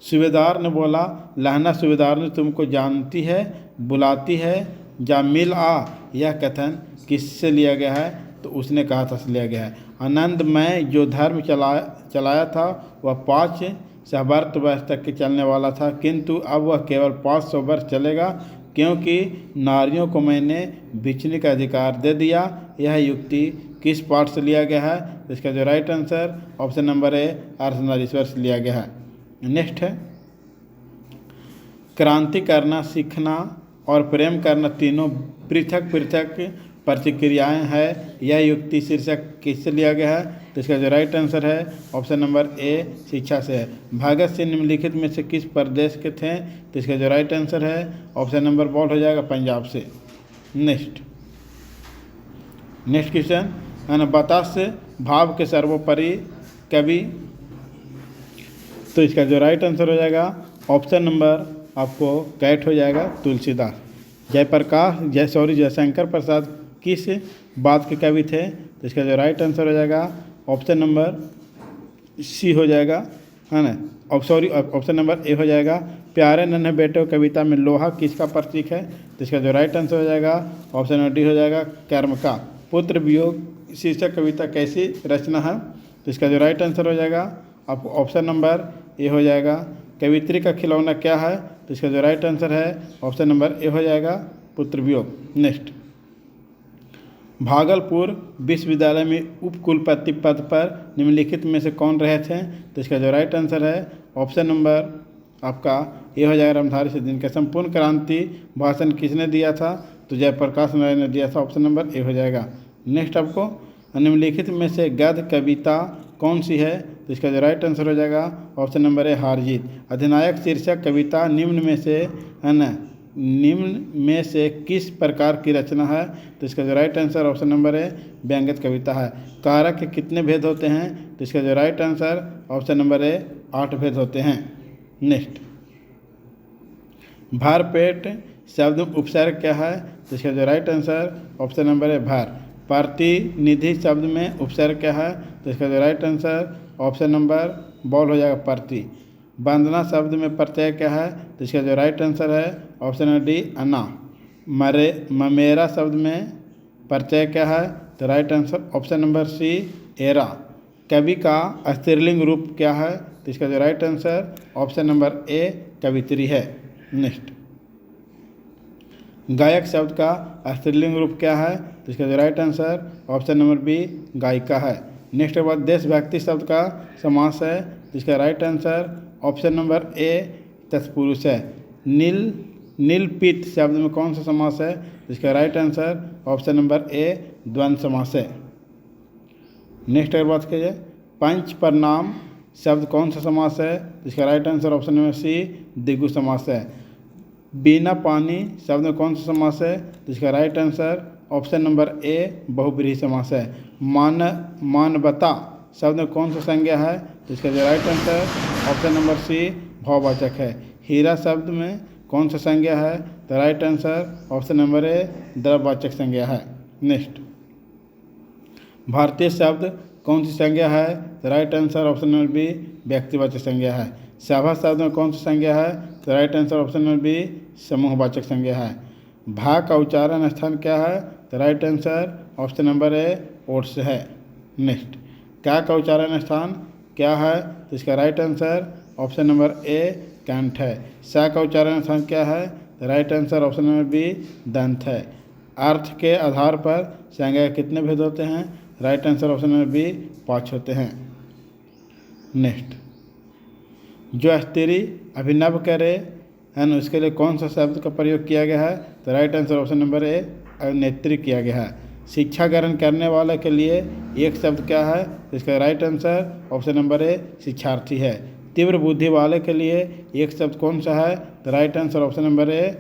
सूबेदार ने बोला, लहना सूबेदार ने तुमको जानती है, बुलाती है, जा मिल आ, यह कथन किससे लिया गया है? तो उसने कहा था से लिया गया है। आनंद में जो धर्म चलाया था वह 500 वर्ष तक के चलने वाला था, किंतु अब वह केवल 500 वर्ष चलेगा, क्योंकि नारियों को मैंने बिचने का अधिकार दे दिया। यह युक्ति किस पाठ से लिया गया है? तो इसका जो right answer option number A, Ardhanarishwar से लिया गया है। नेक्स्ट है, क्रांति करना, सीखना और प्रेम करना तीनों पृथक पृथक प्रतिक्रियाएं हैं, यह युक्ति शीर्षक किससे लिया गया है? तो इसका जो राइट आंसर है ऑप्शन नंबर ए, शिक्षा से है। भगत सिंह निम्नलिखित में से किस प्रदेश के थे? तो इसका जो राइट आंसर है ऑप्शन नंबर बॉल हो जाएगा, पंजाब से। नेक्स्ट क्वेश्चन है ना, बतास्य भाव के सर्वोपरि कवि। तो इसका जो राइट आंसर हो जाएगा ऑप्शन नंबर आपको कैट हो जाएगा, तुलसीदास। जयशंकर प्रसाद किस बात के कवि थे? तो इसका जो राइट आंसर हो जाएगा ऑप्शन नंबर सी हो जाएगा, है ना, ऑप्शन नंबर ए हो जाएगा। प्यारे नन्हे बेटे कविता में लोहा किसका प्रतीक है? तो इसका जो राइट आंसर हो जाएगा ऑप्शन नंबर डी हो जाएगा, कर्म का। पुत्र वियोग शीर्षक कविता कैसी रचना है? तो इसका जो राइट आंसर हो जाएगा आप ऑप्शन नंबर ए हो जाएगा। कवित्री का खिलौना क्या है? तो इसका जो राइट आंसर है ऑप्शन नंबर ए हो जाएगा, पुत्र वियोग। नेक्स्ट, भागलपुर विश्वविद्यालय में उपकुलपति पद पर निम्नलिखित में से कौन रहे थे? तो इसका जो राइट आंसर है ऑप्शन नंबर आपका ये हो जाएगा, रामधारी सिंह का। संपूर्ण क्रांति भाषण किसने दिया था? तो जयप्रकाश नारायण ने दिया था, ऑप्शन नंबर ए हो जाएगा। नेक्स्ट, आपको निम्नलिखित में से गद्य कविता कौन सी है? तो इसका जो राइट आंसर हो जाएगा ऑप्शन नंबर ए, हार जीत। अधिनायक शीर्षक कविता निम्न में से, है ना, निम्न में से किस प्रकार की रचना है? तो इसका जो राइट आंसर ऑप्शन नंबर ए, व्यंग्य कविता है। कारक के कितने भेद होते हैं? तो इसका जो राइट आंसर ऑप्शन नंबर ए, 8 भेद होते हैं। नेक्स्ट, भरपेट शब्द उपसर्ग क्या है? तो इसका जो राइट आंसर ऑप्शन नंबर ए, भर। प्रतिनिधि शब्द में उपसर्ग क्या है? तो इसका जो right answer option number ball हो जाएगा, प्रति। वंदना शब्द में प्रत्यय क्या है? तो इसका जो राइट आंसर है ऑप्शन नंबर डी, अन्ना। ममेरा शब्द में प्रत्यय क्या है? तो right answer option number C, एरा। कवि का स्त्रीलिंग रूप क्या है? तो इसका जो right answer option number A, कवित्री है। नेक्स्ट, गायक शब्द का स्त्रीलिंग रूप क्या है? तो इसका जो right answer option number B, गायिका है। नेक्स्ट के बाद देशभक्ति शब्द का समास है, तो इसका राइट आंसर ऑप्शन नंबर ए, तत्पुरुष है। नीलपित शब्द में कौन सा समास है? तो इसका राइट आंसर ऑप्शन नंबर ए, द्वंद्व समास है। नेक्स्ट अगर बात कीजिए, पंच परनाम शब्द कौन सा समास है? तो इसका right answer option number C, द्विगु समास है। बिना पानी शब्द में कौन सा समास है? तो इसका right answer option number A, बहुब्रीहि समास है। मानवता शब्द में कौन सा संज्ञा है? तो इसका जो right answer option number C, भाववाचक है। हीरा शब्द में कौन सा संज्ञा है? तो right answer option number A, द्रव्यवाचक संज्ञा है। नेक्स्ट, भारतीय शब्द कौन सी संज्ञा है? तो right answer option number B, व्यक्तिवाचक संज्ञा है। सभा शब्द में कौन सी संज्ञा है? तो right answer option number B, समूहवाचक संज्ञा है। भा का उच्चारण स्थान क्या है? तो right answer option number A, ओट्स है। नेक्स्ट, क्या का उच्चारण स्थान क्या है? तो इसका right answer option number A, कंठ है। सा का उच्चारण स्थान क्या है? तो right answer option number B, दंत है। अर्थ के आधार पर संज्ञा के कितने भेद होते हैं? Right answer option number B, 5 होते हैं। नेक्स्ट, जो स्त्री अभिनव करे है ना, उसके लिए कौन सा शब्द का प्रयोग किया गया है? तो राइट आंसर ऑप्शन नंबर ए, अभिनेत्री किया गया है। शिक्षा ग्रहण करने वाले के लिए एक शब्द क्या है? तो इसका राइट आंसर ऑप्शन नंबर ए, शिक्षार्थी है। तीव्र बुद्धि वाले के लिए एक शब्द कौन सा है? तो right answer option number A,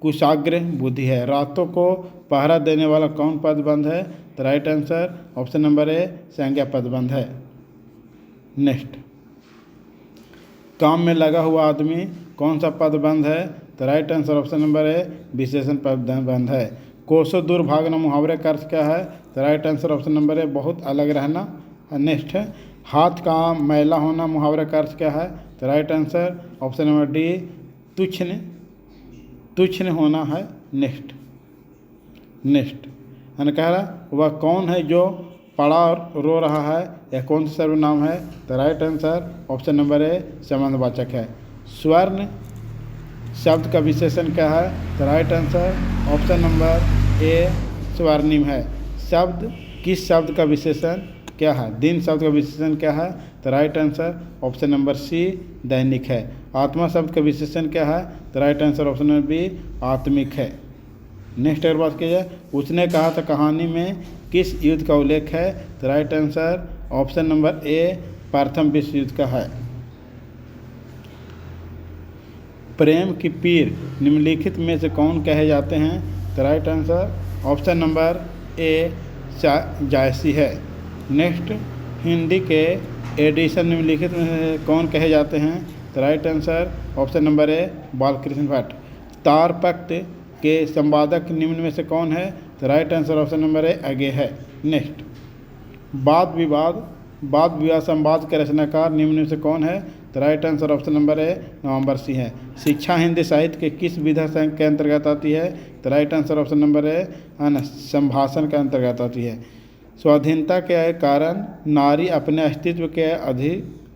कुशाग्र बुद्धि है। रातों को पहरा देने वाला कौन पदबंध है? तो राइट आंसर ऑप्शन नंबर ए, संज्ञा पदबंध है। नेक्स्ट, काम में लगा हुआ आदमी कौन सा पदबंध है? तो राइट आंसर ऑप्शन नंबर ए, विशेषण पदबंध है। कोसों दूर भागना मुहावरे का अर्थ क्या है? तो राइट आंसर ऑप्शन नंबर ए, बहुत अलग रहना। नेक्स्ट है, हाथ का मैला होना मुहावरे का अर्थ क्या है? तो right answer option number D, तुच्छ होना है। नेक्स्ट मैंने कह रहा वह कौन है जो पड़ा और रो रहा है, यह कौन सा सर्वनाम है? तो right answer option number A, संबंधवाचक है। स्वर्ण शब्द का विशेषण क्या है? तो right answer option number A, स्वर्णिम है। शब्द किस शब्द का विशेषण क्या है? दिन शब्द का विशेषण क्या है? तो right answer option number C, दैनिक है। आत्मा शब्द का विशेषण क्या है? तो right answer option number B, आत्मिक है। नेक्स्ट अगर बात की जाए, उसने कहा था कहानी में किस युद्ध का उल्लेख है? तो राइट आंसर ऑप्शन नंबर ए, प्रथम विश्व युद्ध का है। प्रेम की पीर निम्नलिखित में से कौन कहे जाते हैं? तो right answer option number A, Jayasi है। नेक्स्ट, हिंदी के एडिशन निम्नलिखित में से कौन कहे जाते हैं? तो right answer option number A, Balkrishna Bhatt. तारपक्त के संवादक निम्न में से कौन है? तो right answer option number A, अगे है। नेक्स्ट, वाद विवाद वाद विवाद संवाद के रचनाकार निम्न में से कौन है? तो right answer option number A नवंबर सी है। शिक्षा हिंदी साहित्य के किस विधा के अंतर्गत आती है? तो राइट आंसर ऑप्शन नंबर ए संभाषण के अंतर्गत आती है। स्वाधीनता के कारण नारी अपने अस्तित्व के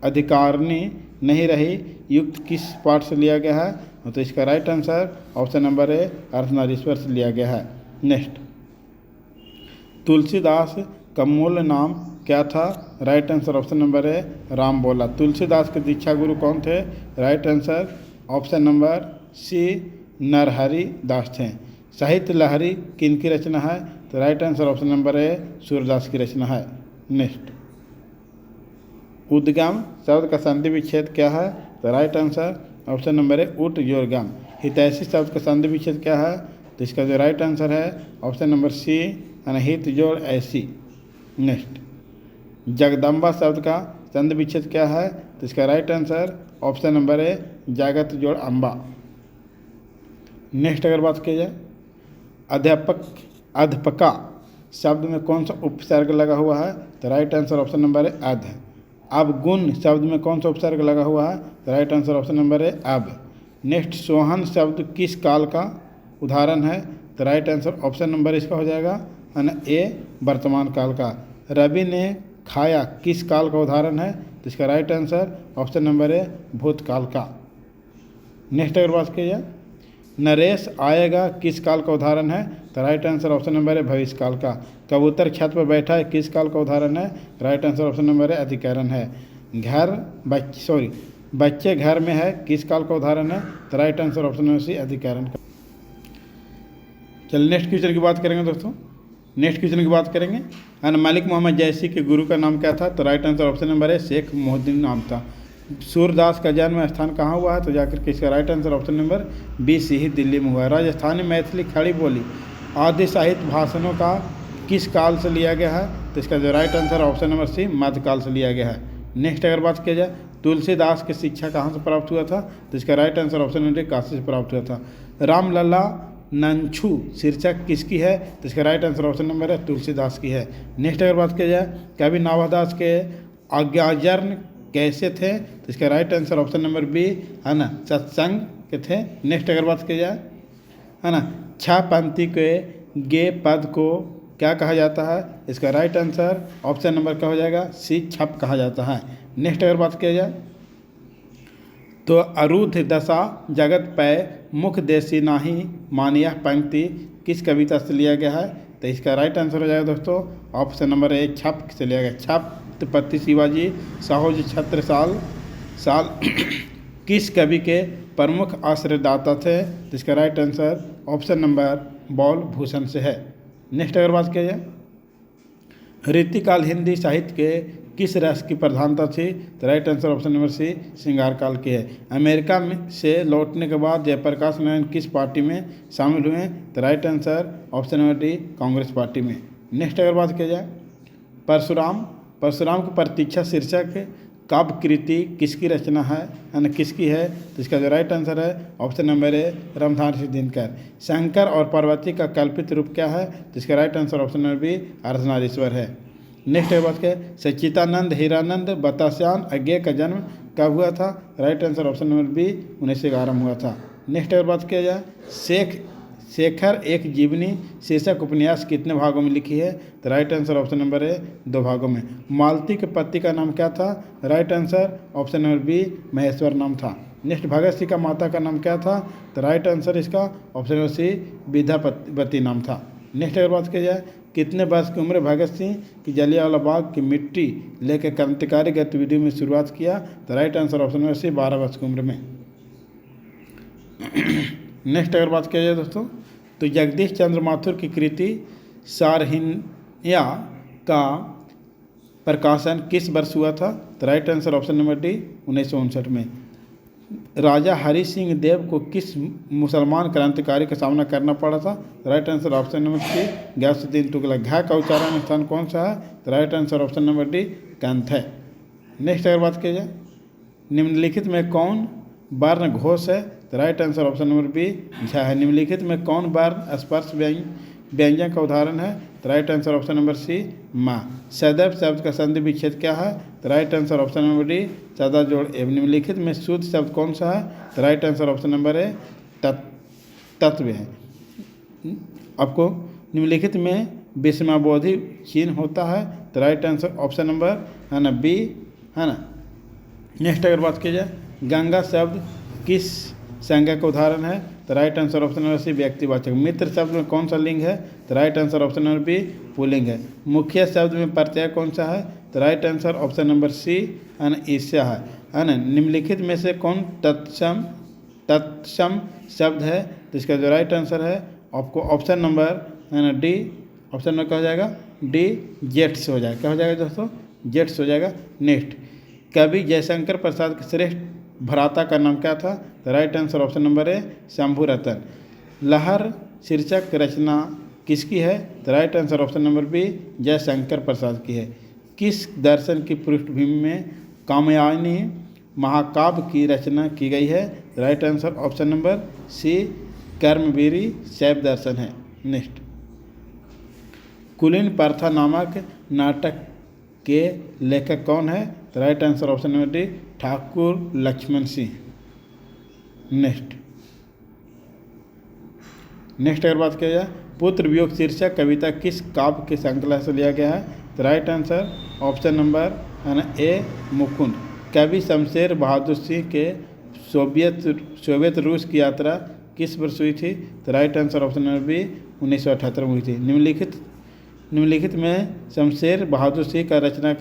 अधिकारिणी नहीं रही, युक्त किस पाठ से लिया गया है? तो इसका right answer option number A Ardhanarishwar से लिया गया है। नेक्स्ट, तुलसीदास का मूल नाम क्या था? Right answer option number A Rambola. Tulsidas के दीक्षा गुरु कौन थे? Right answer option number C Narhari Das थे। साहित्य लहरी किनकी रचना है? तो right answer option number A Surdas की रचना है। नेक्स्ट, उद्गम शब्द का संधि विच्छेद क्या है? तो राइट आंसर ऑप्शन नंबर ए उट योरगम। हितैषी शब्द का संधि विच्छेद क्या है? तो इसका जो राइट आंसर है ऑप्शन नंबर सी हित जोड़ ऐसी। नेक्स्ट, जगदम्बा शब्द का संधि विच्छेद क्या है? तो इसका राइट आंसर ऑप्शन नंबर ए जागत जोड़ अम्बा। नेक्स्ट, अगर बात की जाए अध्यापका शब्द में कौन सा उपसर्ग लगा हुआ है? तो राइट आंसर ऑप्शन नंबर ए अध। अब गुण शब्द में कौन सा उपसर्ग लगा हुआ है? तो राइट आंसर ऑप्शन नंबर ए अब। नेक्स्ट, सोहन शब्द किस काल का उदाहरण है? तो राइट आंसर ऑप्शन नंबर इसका हो जाएगा ए वर्तमान काल का। रवि ने खाया किस काल का उदाहरण है? तो इसका राइट आंसर ऑप्शन नंबर ए भूतकाल का। नेक्स्ट, अगर बात की जाए नरेश आएगा किस काल का उदाहरण है? तो राइट आंसर ऑप्शन नंबर है भविष्य काल का। कबूतर छत पर बैठा है किस काल का उदाहरण है? राइट आंसर ऑप्शन नंबर है अधिकरण है। बच्चे घर में है किस काल का उदाहरण है? तो right answer option number C अधिकरण का। चलिए नेक्स्ट क्वेश्चन की बात करेंगे दोस्तों। नेक्स्ट क्वेश्चन की बात करेंगे मलिक मोहम्मद जैसी के गुरु का नाम क्या था? तो राइट आंसर ऑप्शन नंबर है शेख मोहुद्दीन नाम था। सूरदास का जन्म स्थान कहाँ हुआ है? तो जाकर के इसका right answer option number B सी ही दिल्ली में हुआ है। राजस्थानी मैथिली खड़ी बोली आदि साहित्य भाषणों का किस काल से लिया गया है? तो इसका जो right answer option number C मध्यकाल से लिया गया है। नेक्स्ट, अगर बात की जाए तुलसीदास की शिक्षा कहाँ से प्राप्त हुआ था? तो इसका right answer option number Kashi से प्राप्त हुआ था। रामलला नंछू शीर्षक किसकी है? तो इसका राइट आंसर ऑप्शन नंबर है तुलसीदास की है। नेक्स्ट, अगर बात की जाए कवि नाभादास के आज्ञाजन कैसे थे? तो इसका right answer option number B है ना सत्संग के थे। नेक्स्ट, अगर बात की जाए है ना छह पंक्ति के गे पद को क्या कहा जाता है? इसका राइट आंसर ऑप्शन नंबर क्या हो जाएगा? सी छप कहा जाता है। नेक्स्ट, अगर बात की जाए तो अरुद्ध दशा जगत पै मुख देसी नाही मानिया पंक्ति किस कविता से लिया गया है? तो इसका राइट आंसर हो जाएगा दोस्तों ऑप्शन नंबर ए छप से लिया गया। छत्रपति शिवाजी साहू छत्रसाल किस कवि के प्रमुख आश्रयदाता थे? तो इसका right answer option number ball Bhushan से है। नेक्स्ट, अगर बात की जाए रीतिकाल हिंदी साहित्य के किस रस की प्रधानता थी? तो right answer option number C श्रृंगार काल की है। अमेरिका में से लौटने के बाद जयप्रकाश नारायण किस पार्टी में शामिल हुए? तो right answer option number D Congress party में। नेक्स्ट, अगर बात की जाए परशुराम की प्रतीक्षा शीर्षक काव्य कृति किसकी रचना है यानी किसकी है? तो इसका जो राइट आंसर है option number A Ramdhari Singh Dinkar. Shankar और पार्वती का कल्पित रूप क्या है? तो इसका right answer option number B Ardhanarishwar है। नेक्स्ट बात क्या सच्चिदानंद हीरानंद बतास्यान अज्ञेय का जन्म कब हुआ था? Right answer option number B 1911 में हुआ था। नेक्स्ट अगर बात किया जाए शेखर एक जीवनी शीर्षक उपन्यास कितने भागों में लिखी है? तो राइट आंसर ऑप्शन नंबर ए 2 भागों में। मालती के पति का नाम क्या था? Right answer option number B Maheshwar नाम था। नेक्स्ट, भगत सिंह का माता का नाम क्या था? तो राइट आंसर इसका ऑप्शन नंबर सी विद्यापति नाम था। नेक्स्ट अगर बात की जाए कितने वर्ष की उम्र भगत सिंह की जलियांवाला बाग की मिट्टी लेकर क्रांतिकारी गतिविधि में शुरुआत किया? तो right answer option number C 12 वर्ष की उम्र में। नेक्स्ट अगर बात किया जाए दोस्तों तो जगदीश चंद्र माथुर की कृति सारहिन्या का प्रकाशन किस वर्ष हुआ था? तो right answer option number D 1959 में। राजा हरि सिंह देव को किस मुसलमान क्रांतिकारी का सामना करना पड़ा था? Right answer option number C Ghiyasuddin Tughlaq. घ का उच्चारण स्थान कौन सा है? तो right answer option number D कंथ है। नेक्स्ट अगर बात की जाए निम्नलिखित में कौन वर्ण घोष है? तो right answer option number B झ है। निम्नलिखित में कौन वर्ण स्पर्श व्यंग्य व्यंजन का उदाहरण है? तो right answer option number C माँ। सदैव शब्द का संधि विच्छेद क्या है? तो right answer option number D सदा जोड़ एवं। निम्नलिखित में शुद्ध शब्द कौन सा है? तो राइट आंसर ऑप्शन नंबर ए तत्व है। आपको निम्नलिखित में विषमाबोधि चिन्ह होता है? तो राइट आंसर ऑप्शन नंबर है ना बी, है ना। नेक्स्ट अगर बात की जाए, गंगा शब्द किस संज्ञा का उदाहरण है? तो right answer option number C व्यक्तिवाचक। मित्र शब्द में कौन सा लिंग है? तो right answer option number B पुल्लिंग है। मुखिया शब्द में प्रत्यय कौन सा है? तो right answer option number C है ना ईर्ष्या है ना। निम्नलिखित में से कौन तत्सम शब्द है? तो इसका जो राइट आंसर है आपको ऑप्शन नंबर है ना डी, ऑप्शन नंबर क्या हो जाएगा? डी जेट्स हो जाएगा। क्या हो जाएगा दोस्तों? जेट्स हो जाएगा। नेक्स्ट, कवि जयशंकर प्रसाद के श्रेष्ठ भ्राता का नाम क्या था? तो right answer option number A Shambhu Ratan. लहर शीर्षक रचना किसकी है? तो right answer option number B Jaishankar Prasad की है। किस दर्शन की पृष्ठभूमि में कामयानी महाकाव्य की रचना की गई है? तो right answer option number C कर्मवीरी शैव दर्शन है। नेक्स्ट, कुलीन प्रथा नामक नाटक के लेखक कौन है? तो right answer option number D Thakur Lakshman Singh. Next अगर बात किया जाए, पुत्र वियोग शीर्षक कविता किस काव्य की श्रृंखला से लिया गया है? तो राइट आंसर ऑप्शन नंबर है ना ए मुकुंद। कवि शमशेर बहादुर सिंह के सोवियत रूस की यात्रा किस वर्ष हुई थी? तो right answer option number B 1978 में हुई थी। निम्नलिखित में शमशेर बहादुर सिंह का रचना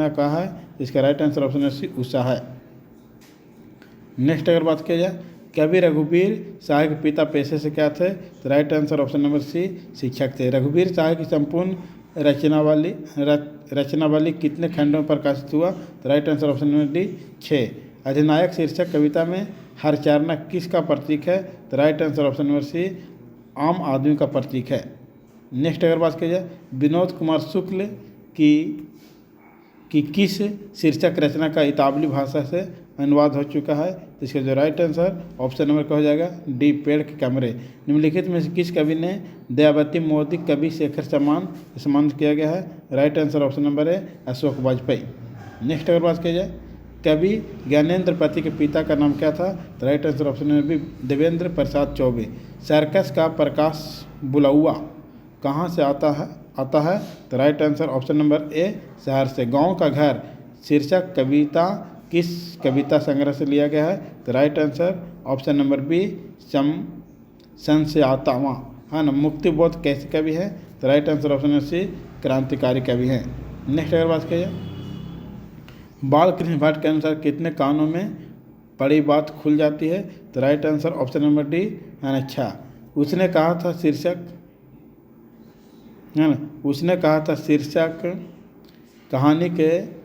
का है? इसका right answer option number C Usha है। नेक्स्ट अगर बात किया जाए, कवि रघुवीर शाह के पिता पेशे से क्या थे? तो right answer option number C शिक्षक थे। रघुवीर शाह की संपूर्ण रचनावली कितने खंडों में प्रकाशित हुआ? तो right answer option number D 6। अधिनायक शीर्षक कविता में हरचारणा किसका प्रतीक है? तो right answer option number C आम आदमी का प्रतीक है। नेक्स्ट अगर बात की जाए, विनोद कुमार शुक्ल की किस शीर्षक रचना का इतावली भाषा से अनुवाद हो चुका है? तो इसका जो राइट आंसर ऑप्शन नंबर क्या हो जाएगा? डी पेड़ के कमरे। निम्नलिखित में से किस कवि ने दयावती मोदी कवि शेखर सम्मानित किया गया है? राइट आंसर ऑप्शन नंबर है अशोक वाजपेयी। नेक्स्ट अगर बात की जाए, कवि ज्ञानेंद्र पति के पिता का नाम क्या था? तो right answer option number B Devendra Prasad Choubey. Circus का प्रकाश बुलौआ कहाँ से आता है? तो right answer option number A शहर से। गांव का घर शीर्षक कविता किस कविता संग्रह से लिया गया है? तो right answer option number B संशयात्मा है ना। मुक्तिबोध कैसे कवि है? तो right answer option number C क्रांतिकारी कवि हैं। नेक्स्ट अगर बात करिए, बालकृष्ण भट्ट के अनुसार कितने कानों में बड़ी बात खुल जाती है? तो right answer option number D है ना 6। उसने कहा था शीर्षक है ना, उसने कहा था शीर्षक कहानी के,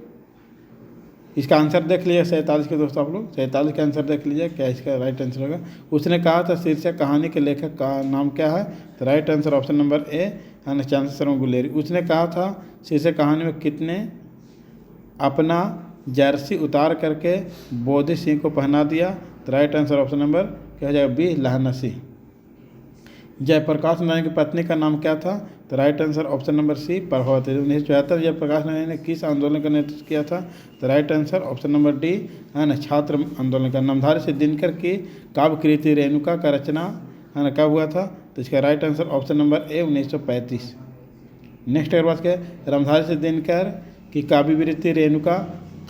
इसका आंसर देख लीजिए 47 के दोस्तों, आप लोग 47 का आंसर देख लीजिए क्या इसका राइट आंसर होगा। उसने कहा था शीर्षक कहानी के लेखक का नाम क्या है? तो राइट आंसर ऑप्शन नंबर ए है ना चांद शर्मा गुलेरी। उसने कहा था शीर्षक कहानी में कितने अपना जर्सी उतार करके बोधि सिंह को पहना दिया? तो राइट आंसर ऑप्शन नंबर क्या हो जाएगा? बी लहनसी। जयप्रकाश नारायण की पत्नी का नाम क्या था? तो right answer option number C Prabhavati. 1974 Jayaprakash Narayan ने किस आंदोलन का नेतृत्व किया था? तो right answer option number D है ना छात्र आंदोलन का। नामधारी से दिनकर की काव्य कृति रेणुका का रचना है ना कब हुआ था? तो इसका राइट आंसर ऑप्शन नंबर ए 1935। नेक्स्ट अगर बात करें, रामधारी से दिनकर की काव्य वृत्ति रेणुका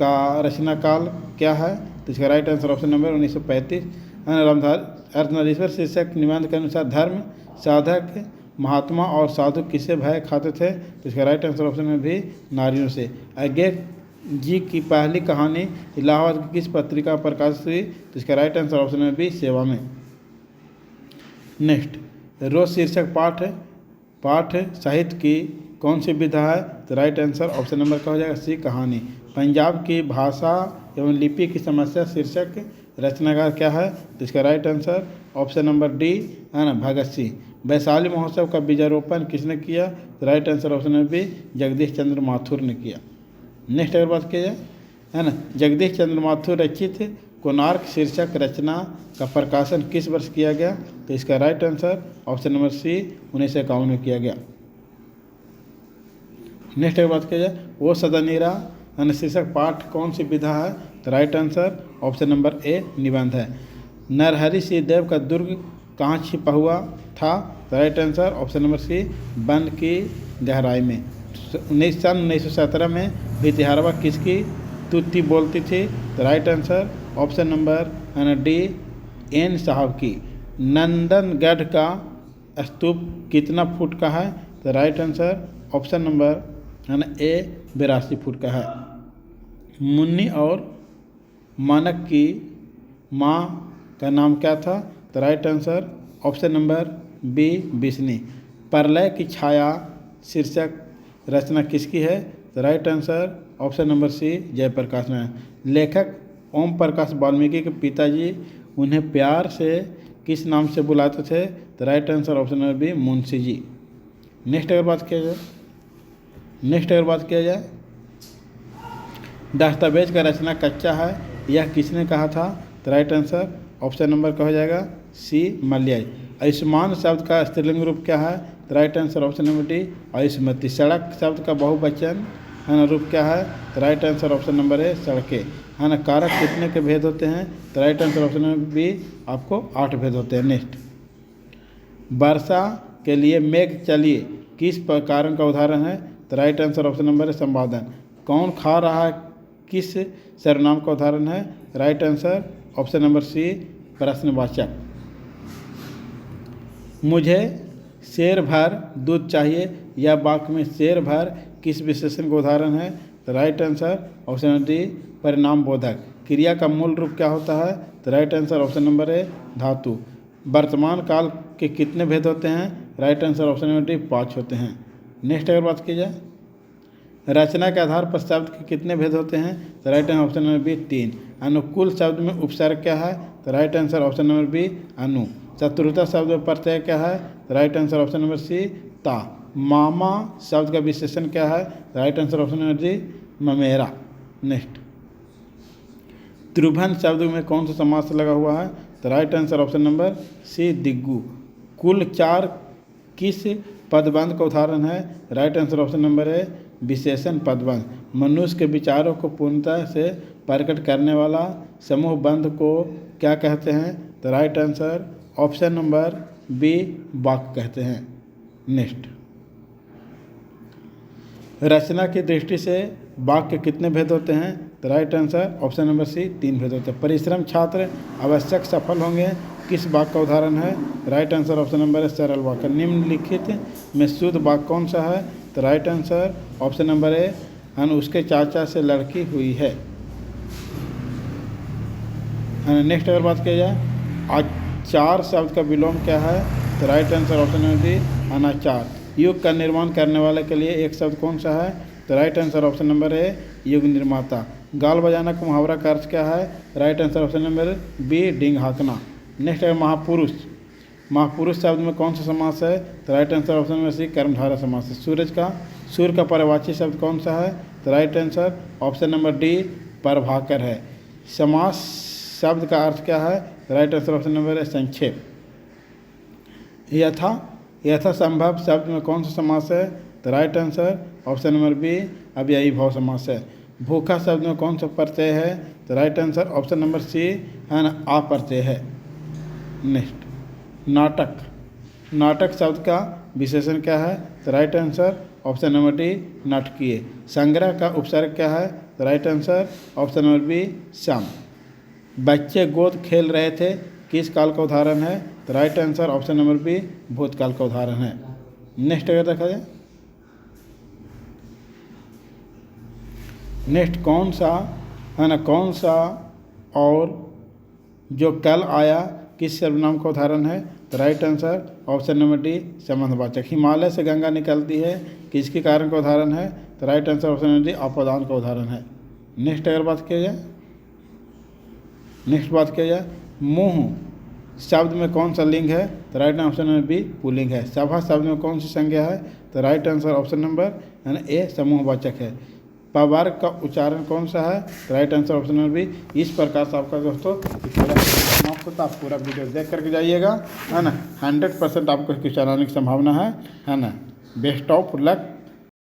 का रचना काल क्या है? तो इसका राइट आंसर ऑप्शन नंबर 1935 है। रामधारी अर्धनारीश्वर शीर्षक निबंध के अनुसार धर्म साधक महात्मा और साधु किसे भय खाते थे? तो इसका राइट आंसर ऑप्शन में भी नारियों से। अज्ञे जी की पहली कहानी इलाहाबाद की किस पत्रिका प्रकाशित हुई? तो इसका राइट आंसर ऑप्शन में भी सेवा में। नेक्स्ट, रोज शीर्षक पाठ साहित्य की कौन सी विधा है? तो राइट आंसर ऑप्शन नंबर का हो जाएगा सी कहानी। पंजाब की भाषा एवं लिपि की समस्या शीर्षक रचनाकार क्या है? तो इसका right answer option number D है ना भगत सिंह। वैशाली महोत्सव का बीजारोपण किसने किया? तो right answer option number B Jagdish Chandra Mathur ने किया। नेक्स्ट अगर बात की जाए है ना, जगदीश चंद्र माथुर रचित कोणार्क शीर्षक रचना का प्रकाशन किस वर्ष किया गया? तो इसका right answer option number C 1951 में किया गया। नेक्स्ट बात किया जाए, वो सदनीरा शीर्षक पाठ कौन सी विधा है? तो राइट आंसर ऑप्शन नंबर ए निबंध है। नरहरि सिंह देव का दुर्ग कहाँ छिपा हुआ था? तो right answer option number C वन की गहराई में। सन 1917 में भितिहारवा किसकी तुत्ती बोलती थी? तो right answer option number D एन साहब की। नंदनगढ़ का स्तूप कितना फुट का है? तो राइट आंसर ऑप्शन नंबर ए 82 फुट का है। मुन्नी और मानक की माँ का नाम क्या था? तो right answer option number B बिस्नी। प्रलय की छाया शीर्षक रचना किसकी है? तो right answer option number C Jayaprakash Narayan. लेखक ओम प्रकाश वाल्मीकि के पिताजी उन्हें प्यार से किस नाम से बुलाते थे? तो right answer option number B Munshi ji. Next अगर बात किया जाए, दस्तावेज का रचना कच्चा है, यह किसने कहा था? तो राइट आंसर ऑप्शन नंबर का हो जाएगा सी मल्याई। आयुष्मान शब्द का स्त्रीलिंग रूप क्या है? तो right answer option number D आयुष्मती। सड़क शब्द का बहुवचन है ना रूप क्या है? तो राइट आंसर ऑप्शन नंबर ए सड़कें है ना। कारक कितने के भेद होते हैं? तो right answer option number B आपको 8 भेद होते हैं। नेक्स्ट, वर्षा के लिए मेघ चलिए किस कारण का उदाहरण है? तो right answer option number A संवादन। कौन खा रहा है किस सर्वनाम का उदाहरण है? Right answer option number C प्रश्नवाचक। मुझे शेर भर दूध चाहिए, यह वाक्य में शेर भर किस विशेषण का उदाहरण है? तो right answer option number D परिणाम बोधक। क्रिया का मूल रूप क्या होता है? तो राइट आंसर ऑप्शन नंबर ए धातु। वर्तमान काल के कितने भेद होते हैं? Right answer option number D 5 होते हैं। नेक्स्ट अगर बात की जाए, रचना के आधार पर शब्द के कितने भेद होते हैं? तो right answer option number B 3। अनुकूल शब्द में उपसर्ग क्या है? तो right answer option number B अनु। चतुर्थता शब्द में प्रत्यय क्या है? तो right answer option number C ता। मामा शब्द का विशेषण क्या है? तो right answer option number D ममेरा। नेक्स्ट, त्रिभुवन शब्द में कौन सा समास लगा हुआ है? तो right answer option number C दिग्गु। कुल 4 किस पदबंध का उदाहरण है? राइट आंसर ऑप्शन नंबर ए विशेषण पदबंध। मनुष्य के विचारों को पूर्णतः से प्रकट करने वाला समूह बंध को क्या कहते हैं? तो right answer option number B वाक्य कहते हैं। नेक्स्ट, रचना की दृष्टि से वाक्य कितने भेद होते हैं? तो right answer option number C 3 भेद होते हैं। परिश्रम छात्र आवश्यक सफल होंगे किस वाक्य का उदाहरण है? राइट आंसर ऑप्शन नंबर है सरल वाक्य। निम्नलिखित में शुद्ध वाक्य कौन सा है? तो राइट आंसर ऑप्शन नंबर ए उसके चाचा से लड़की हुई है। नेक्स्ट अगर बात किया जाए, आचार शब्द का विलोम क्या है? तो right answer option number D अनाचार। युग का निर्माण करने वाले के लिए एक शब्द कौन सा है? तो राइट आंसर ऑप्शन नंबर ए युग निर्माता। गाल बजाना का मुहावरा का अर्थ क्या है? Right answer option number B डिंग हाँकना। नेक्स्ट है महापुरुष। महापुरुष शब्द में कौन सा समास है? तो right answer option number C कर्मधारय समास है। सूर्य का पर्यायवाची शब्द कौन सा है? तो right answer option number D Prabhakar है। समास शब्द का अर्थ क्या है? राइट आंसर ऑप्शन नंबर है संक्षेप। यथासंभव शब्द में कौन सा समास है? तो right answer option number B अव्ययी भाव समास है। भूखा शब्द में कौन सा प्रत्यय है? तो right answer option number C है ना आ प्रत्यय है। नेक्स्ट, नाटक शब्द का विशेषण क्या है? तो right answer option number D नाटकीय। संग्रह का उपसर्ग क्या है? तो right answer option number B श्याम। बच्चे गोद खेल रहे थे किस काल का उदाहरण है? तो right answer option number B भूतकाल का उदाहरण है। नेक्स्ट अगर देखा जाए, नेक्स्ट कौन सा और जो कल आया किस सर्वनाम का उदाहरण है? तो right answer option number D संबंधवाचक। हिमालय से गंगा निकलती है किसके कारण का उदाहरण है? तो right answer option number D अपादान का उदाहरण है। नेक्स्ट अगर बात किया जाए, मुँह शब्द में कौन सा लिंग है? तो राइट ऑप्शन नंबर बी पुल्लिंग है। सभा शब्द में कौन सी संज्ञा है? तो right answer option number A समूहवाचक है। पवार का उच्चारण कौन सा है? Right answer option number B. इस प्रकार से आपका दोस्तों पूरा समाप्त होता है। आप पूरा वीडियो देख करके जाइएगा, है ना। 100% आपको क्वेश्चन आने की संभावना है ना। Best of luck.